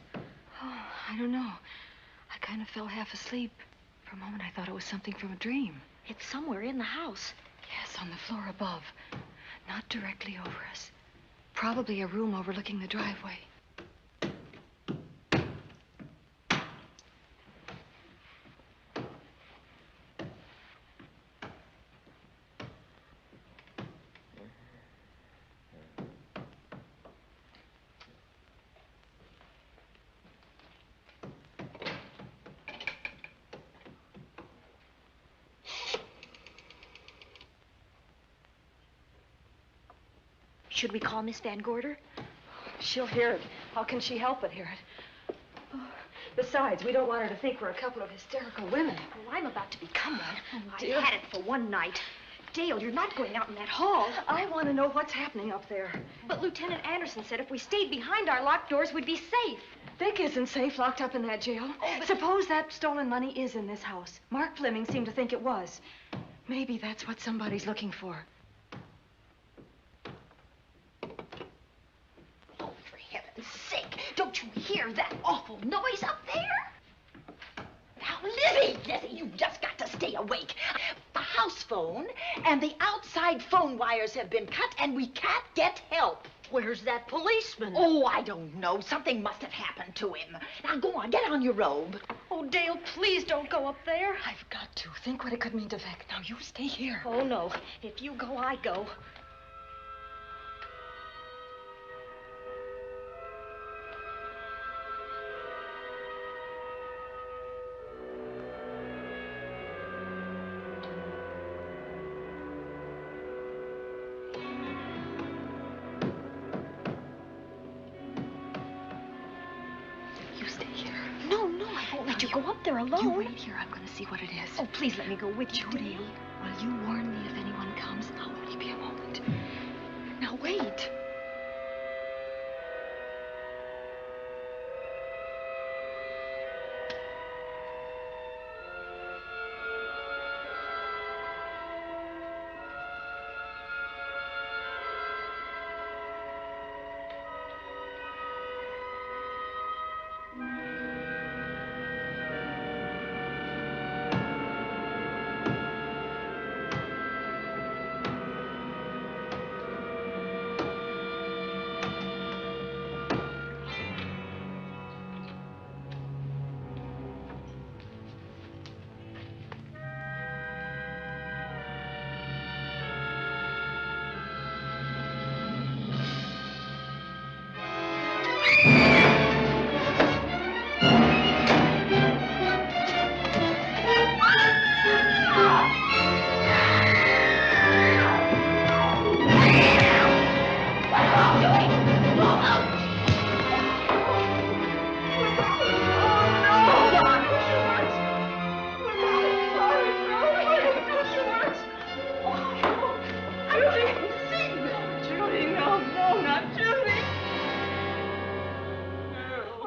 Oh, I don't know. I kind of fell half asleep. For a moment, I thought it was something from a dream. It's somewhere in the house. Yes, on the floor above. Not directly over us. Probably a room overlooking the driveway. Should we call Miss Van Gorder? She'll hear it. How can she help but hear it? Oh, besides, we don't want her to think we're a couple of hysterical women. Well, I'm about to become one. Oh, I dear. had it for one night. Dale, you're not going out in that hall. I want to know what's happening up there. But Lieutenant Anderson said if we stayed behind our locked doors, we'd be safe. Vic isn't safe locked up in that jail. Oh, but... Suppose that stolen money is in this house. Mark Fleming seemed to think it was. Maybe that's what somebody's looking for. Sake, don't you hear that awful noise up there? Now, Lizzie, you've just got to stay awake. The house phone and the outside phone wires have been cut, and we can't get help. Where's that policeman? Oh, I don't know. Something must have happened to him. Now, go on, get on your robe. Oh, Dale, please don't go up there. I've got to. Think what it could mean to Vic. Now, you stay here. Oh, no. If you go, I go. Let you go up there alone. You wait here. I'm going to see what it is. Oh, please let me go with you, Judy, will you warn me if anyone comes? I'll only be a moment. Now, wait.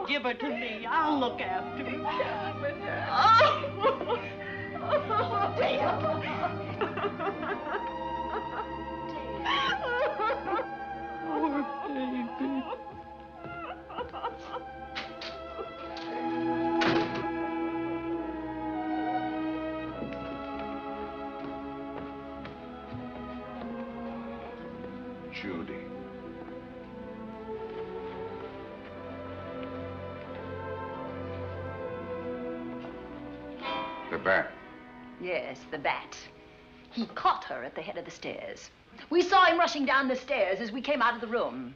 Give her to me. I'll look after her. Poor baby. Judy. The bat. Yes, the bat. He caught her at the head of the stairs. We saw him rushing down the stairs as we came out of the room.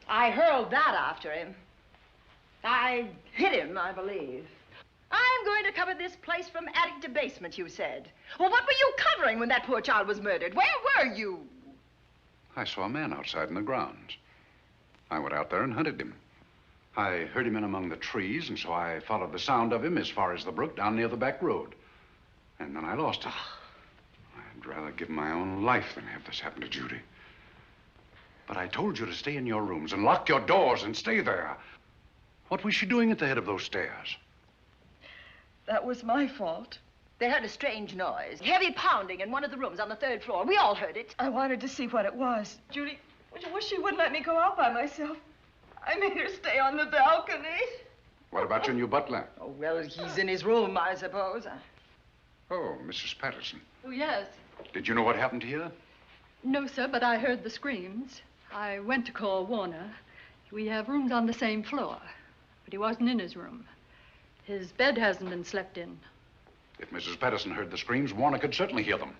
I hurled that after him. I hit him, I believe. I'm going to cover this place from attic to basement, you said. Well, what were you covering when that poor child was murdered? Where were you? I saw a man outside in the grounds. I went out there and hunted him. I heard him in among the trees, and so I followed the sound of him as far as the brook down near the back road. And then I lost it. I'd rather give my own life than have this happen to Judy. But I told you to stay in your rooms and lock your doors and stay there. What was she doing at the head of those stairs? That was my fault. They heard a strange noise. Heavy pounding in one of the rooms on the 3rd floor. We all heard it. I wanted to see what it was. Judy, wish she wouldn't let me go out by myself. I made her stay on the balcony. What about your new butler? Oh, well, he's in his room, I suppose. Oh, Mrs. Patterson. Oh, yes. Did you know what happened here? No, sir, but I heard the screams. I went to call Warner. We have rooms on the same floor, but he wasn't in his room. His bed hasn't been slept in. If Mrs. Patterson heard the screams, Warner could certainly hear them.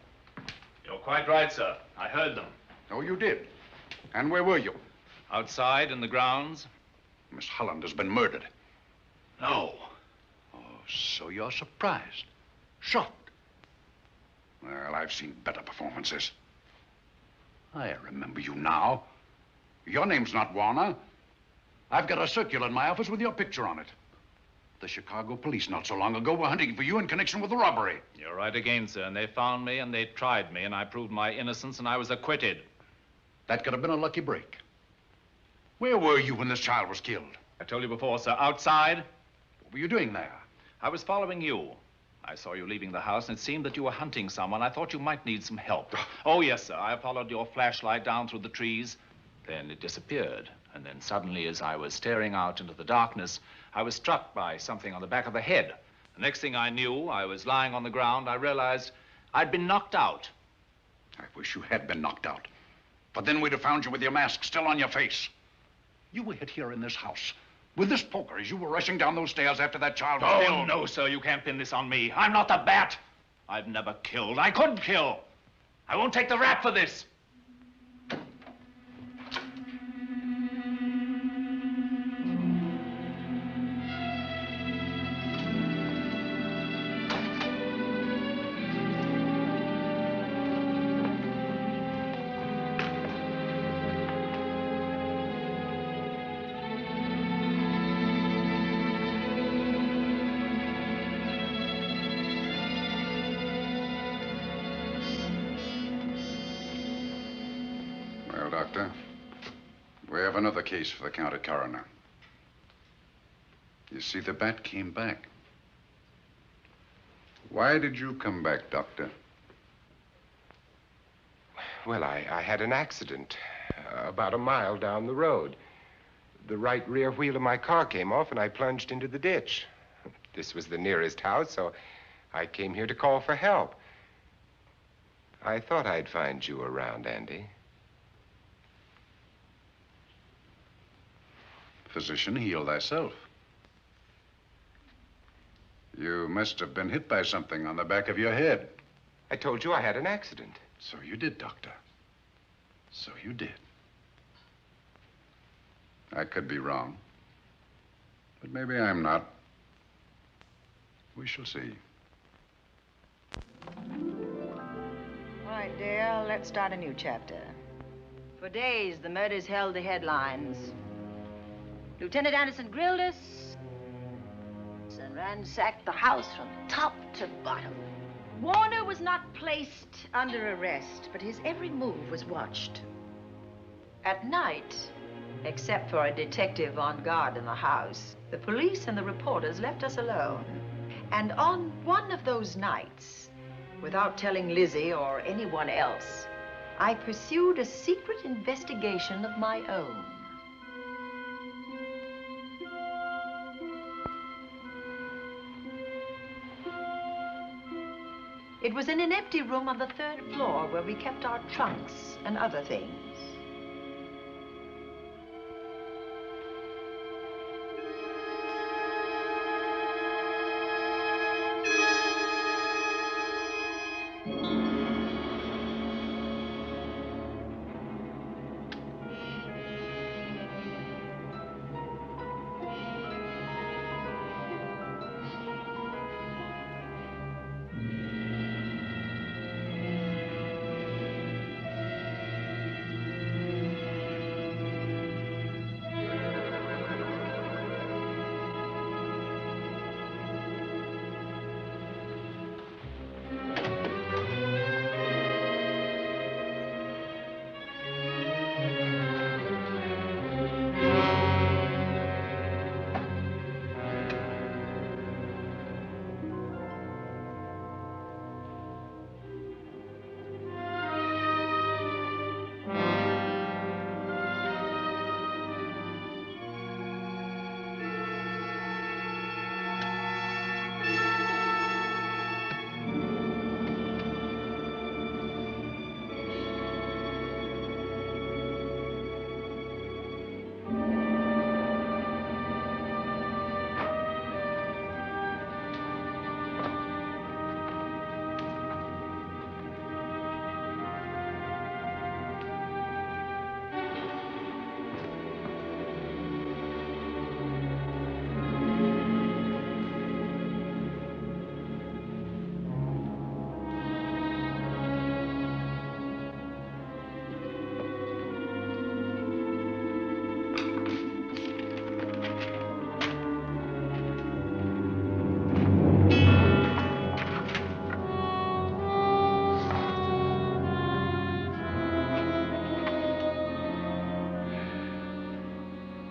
You're quite right, sir. I heard them. Oh, you did? And where were you? Outside in the grounds. Miss Holland has been murdered. No. Oh, so you're surprised. Shocked. Well, I've seen better performances. I remember you now. Your name's not Warner. I've got a circular in my office with your picture on it. The Chicago police not so long ago were hunting for you in connection with the robbery. You're right again, sir. And they found me and they tried me and I proved my innocence and I was acquitted. That could have been a lucky break. Where were you when this child was killed? I told you before, sir. Outside. What were you doing there? I was following you. I saw you leaving the house, and it seemed that you were hunting someone. I thought you might need some help. Oh, yes, sir. I followed your flashlight down through the trees. Then it disappeared. And then suddenly, as I was staring out into the darkness, I was struck by something on the back of the head. The next thing I knew, I was lying on the ground. I realized I'd been knocked out. I wish you had been knocked out. But then we'd have found you with your mask still on your face. You were hit here in this house with this poker as you were rushing down those stairs after that child was killed. Oh, no, sir. You can't pin this on me. I'm not the bat. I've never killed. I couldn't kill. I won't take the rap for this. Doctor. We have another case for the county coroner. You see, the bat came back. Why did you come back, Doctor? Well, I had an accident about a mile down the road. The right rear wheel of my car came off and I plunged into the ditch. This was the nearest house, so I came here to call for help. I thought I'd find you around, Andy. Physician, heal thyself. You must have been hit by something on the back of your head. I told you I had an accident. So you did, Doctor. So you did. I could be wrong. But maybe I'm not. We shall see. All right, dear, let's start a new chapter. For days, the murders held the headlines. Lieutenant Anderson grilled us and ransacked the house from top to bottom. Warner was not placed under arrest, but his every move was watched. At night, except for a detective on guard in the house, the police and the reporters left us alone. And on one of those nights, without telling Lizzie or anyone else, I pursued a secret investigation of my own. It was in an empty room on the 3rd floor where we kept our trunks and other things.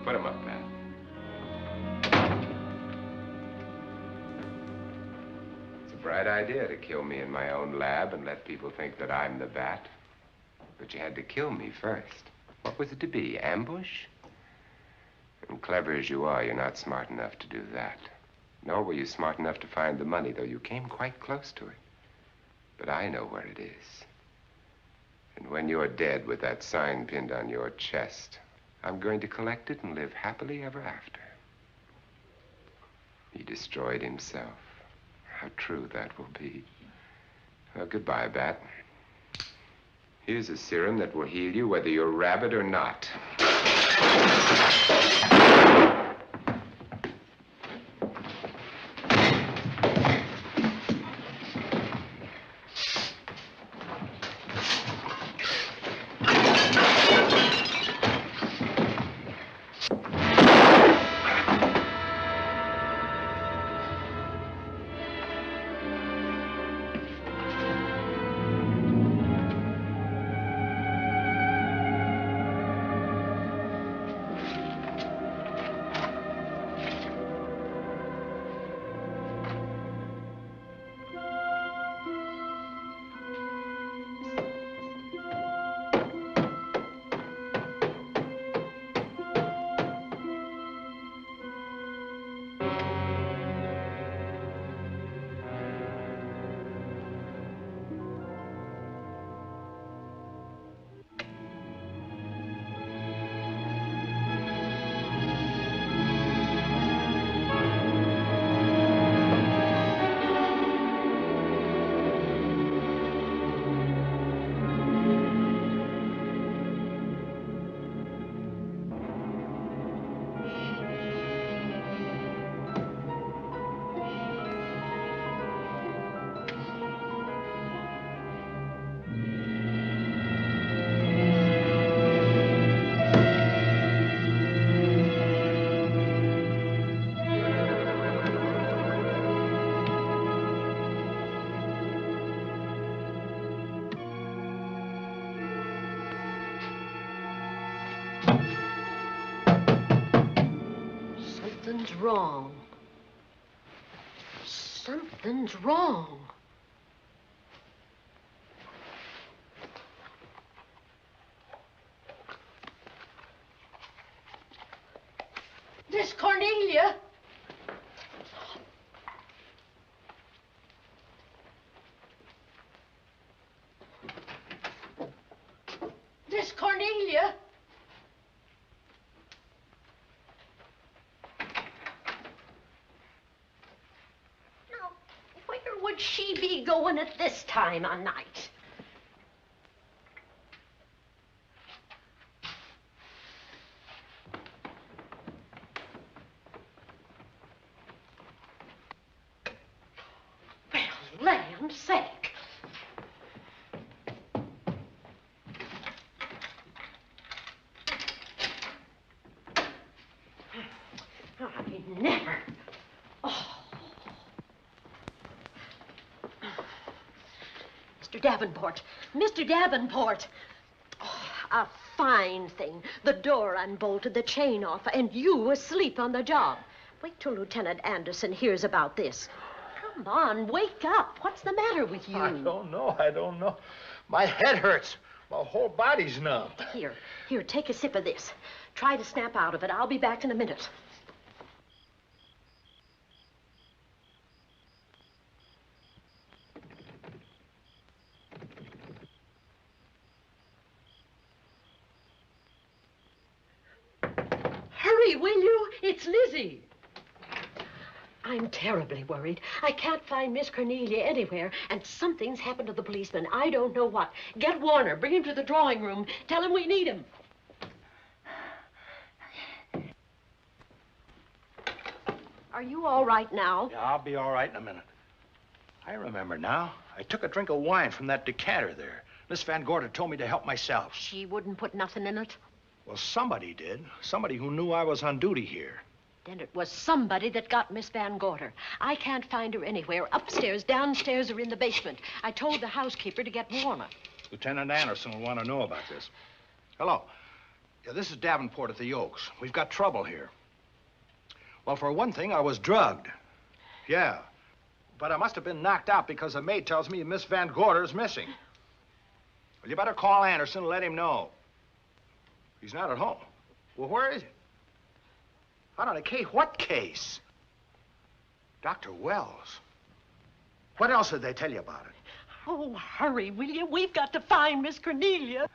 Put him up, Pat. It's a bright idea to kill me in my own lab and let people think that I'm the bat. But you had to kill me first. What was it to be, ambush? And clever as you are, you're not smart enough to do that. Nor were you smart enough to find the money, though you came quite close to it. But I know where it is. And when you're dead with that sign pinned on your chest, I'm going to collect it and live happily ever after. He destroyed himself. How true that will be. Well, goodbye, Bat. Here's a serum that will heal you whether you're rabid or not. Something's wrong. Something's wrong. Miss Cornelia. Miss Cornelia. Where would she be going at this time of night? Well, land's sake. I never. Mr. Davenport. Mr. Davenport. Oh, a fine thing. The door unbolted, the chain off, and you asleep on the job. Wait till Lieutenant Anderson hears about this. Come on, wake up. What's the matter with you? I don't know. My head hurts. My whole body's numb. Here, take a sip of this. Try to snap out of it. I'll be back in a minute. Hurry, will you? It's Lizzie. I'm terribly worried. I can't find Miss Cornelia anywhere, and something's happened to the policeman. I don't know what. Get Warner. Bring him to the drawing room. Tell him we need him. Are you all right now? Yeah, I'll be all right in a minute. I remember now. I took a drink of wine from that decanter there. Miss Van Gorder told me to help myself. She wouldn't put nothing in it? Well, somebody did. Somebody who knew I was on duty here. Then it was somebody that got Miss Van Gorder. I can't find her anywhere. Upstairs, downstairs, or in the basement. I told the housekeeper to get Warner. Lieutenant Anderson will want to know about this. Hello. Yeah, this is Davenport at the Oaks. We've got trouble here. Well, for one thing, I was drugged. Yeah. But I must have been knocked out because the maid tells me Miss Van Gorder's missing. Well, you better call Anderson and let him know. He's not at home. Well, where is he? Out on a case? What case? Dr. Wells. What else did they tell you about it? Oh, hurry, will you? We've got to find Miss Cornelia.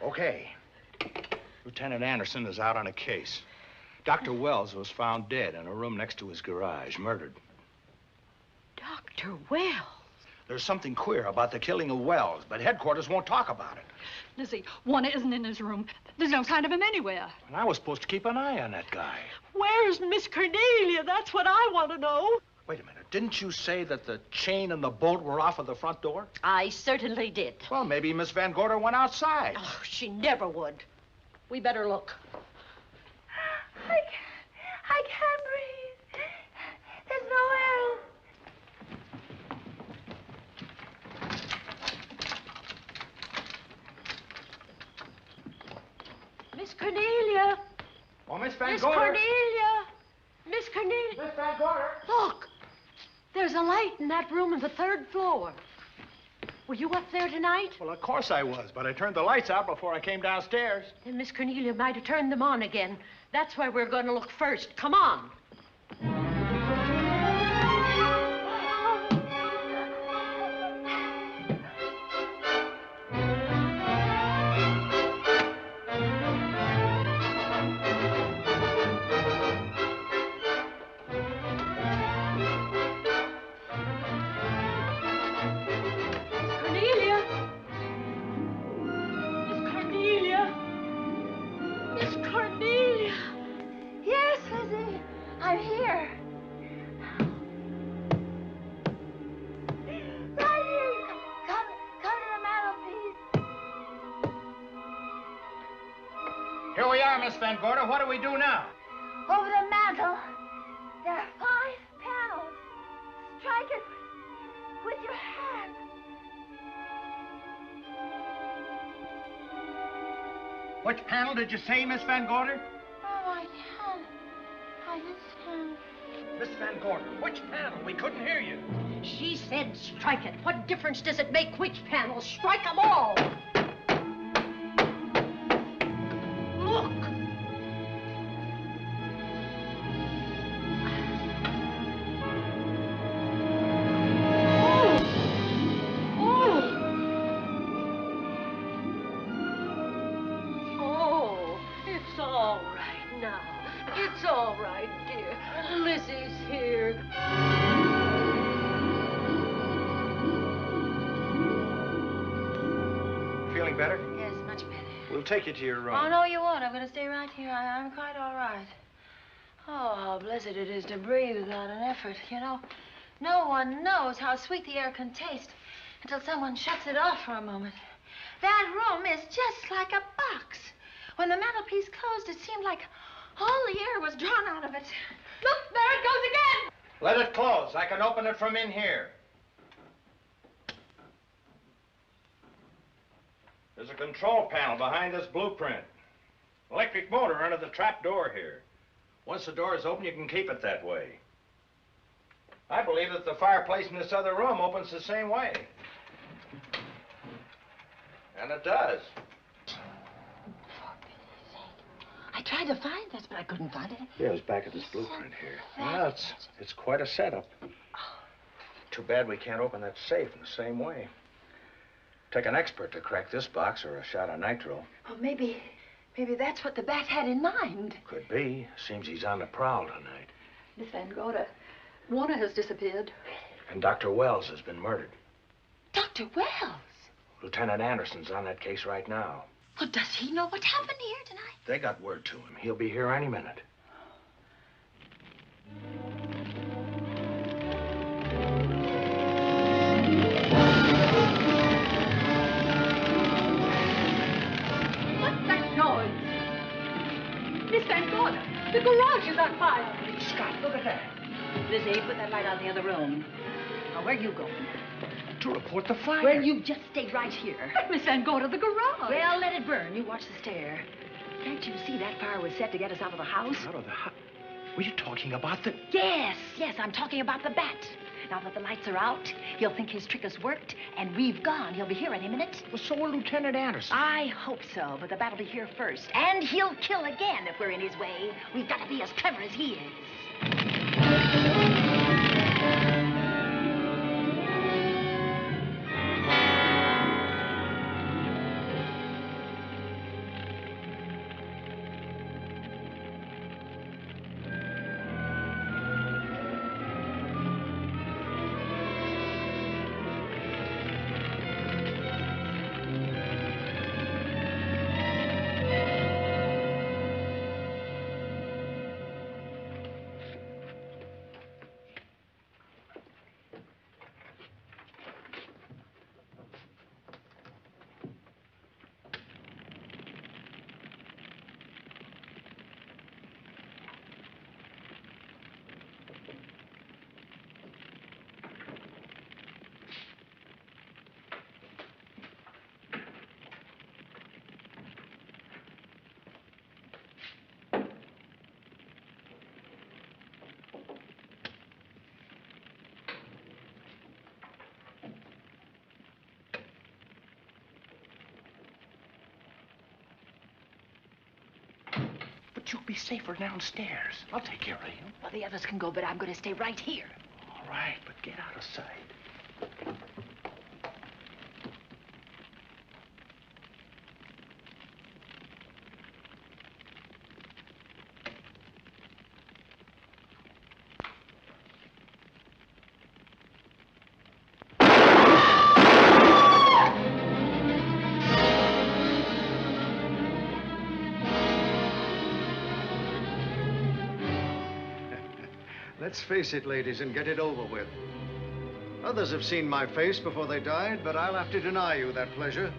Okay. Lieutenant Anderson is out on a case. Dr. Wells was found dead in a room next to his garage, murdered. Dr. Wells? There's something queer about the killing of Wells, but headquarters won't talk about it. Lizzie, Warner isn't in his room. There's no sign of him anywhere. And I was supposed to keep an eye on that guy. Where's Miss Cornelia? That's what I want to know. Wait a minute. Didn't you say that the chain and the bolt were off of the front door? I certainly did. Well, maybe Miss Van Gorder went outside. Oh, she never would. We better look. I can't breathe. There's no air. Miss Cornelia. Oh, Miss Van Miss Gorder. Cornelia. Miss Cornelia. Miss Van Gorder. Look. There's a light in that room on the 3rd floor. Were you up there tonight? Well, of course I was, but I turned the lights out before I came downstairs. Then Miss Cornelia might have turned them on again. That's why we're going to look first. Come on. Here we are, Miss Van Gorder. What do we do now? Over the mantel, there are 5 panels. Strike it with your hand. Which panel did you say, Miss Van Gorder? Oh, I can't. I just can't. Miss Van Gorder, which panel? We couldn't hear you. She said strike it. What difference does it make which panel? Strike them all. Look. Oh, it's all right now. It's all right, dear. Lizzie's here. Feeling better? Yes, much better. We'll take you to your room. Oh, no, you won't. I'm going to stay right here. I'm quite all right. Oh, how blessed it is to breathe without an effort. You know, no one knows how sweet the air can taste until someone shuts it off for a moment. That room is just like a box. When the mantelpiece closed, it seemed like all the air was drawn out of it. Look, there it goes again. Let it close. I can open it from in here. There's a control panel behind this blueprint. Electric motor under the trap door here. Once the door is open, you can keep it that way. I believe that the fireplace in this other room opens the same way. And it does. I tried to find this, but I couldn't find it. Yeah, it was back of this blueprint here. Well, it's quite a setup. Too bad we can't open that safe in the same way. Take an expert to crack this box or a shot of nitro. Well, maybe that's what the bat had in mind. Could be. Seems he's on the prowl tonight. Miss Van Gorder, Warner has disappeared. And Dr. Wells has been murdered. Dr. Wells? Lieutenant Anderson's on that case right now. Well, does he know what happened here tonight? They got word to him. He'll be here any minute. What's that noise? Miss Van Gorder, the garage is on fire. Scott, look at that. Lizzie, put that light out in the other room. Now, where are you going? To report the fire. Well, you just stay right here. Miss Van, go to the garage. Well, let it burn. You watch the stair. Can't you see that fire was set to get us out of the house? Out of the house? Were you talking about the... Yes, I'm talking about the bat. Now that the lights are out, he'll think his trick has worked, and we've gone. He'll be here any minute. Well, so will Lieutenant Anderson. I hope so, but the bat will be here first. And he'll kill again if we're in his way. We've got to be as clever as he is. But you'll be safer downstairs. I'll take care of you. Well, the others can go, but I'm going to stay right here. All right, but get out of sight. Let's face it, ladies, and get it over with. Others have seen my face before they died, but I'll have to deny you that pleasure.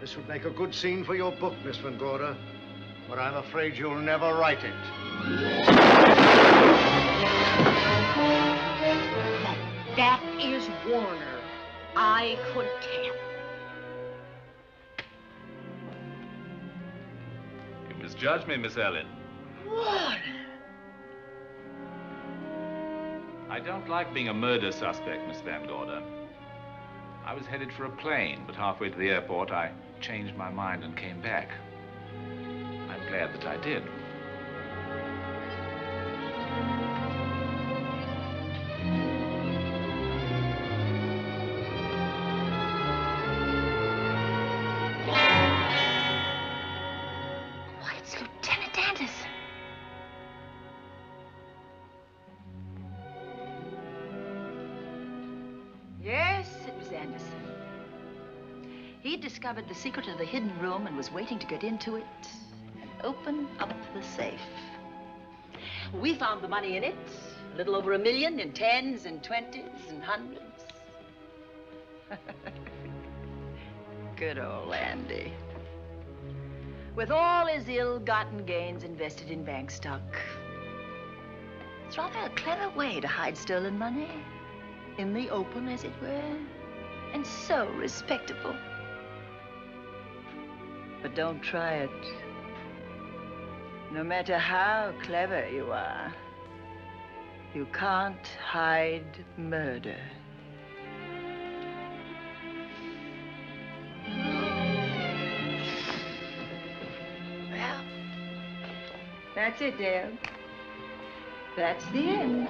This would make a good scene for your book, Miss Van Gorder, but I'm afraid you'll never write it. That is Warner. I could tell. You misjudged me, Miss Ellen. Warner! I don't like being a murder suspect, Miss Van Gorder. I was headed for a plane, but halfway to the airport, I changed my mind and came back. I'm glad that I did. Why, it's Lieutenant Anderson. Yes, it was Anderson. He'd discovered the secret of the hidden room and was waiting to get into it and open up the safe. We found the money in it, a little over $1 million in tens and twenties and hundreds. Good old Andy. With all his ill-gotten gains invested in bank stock. It's rather a clever way to hide stolen money. In the open, as it were, and so respectable. But don't try it. No matter how clever you are, you can't hide murder. Well, that's it, Dale. That's the end.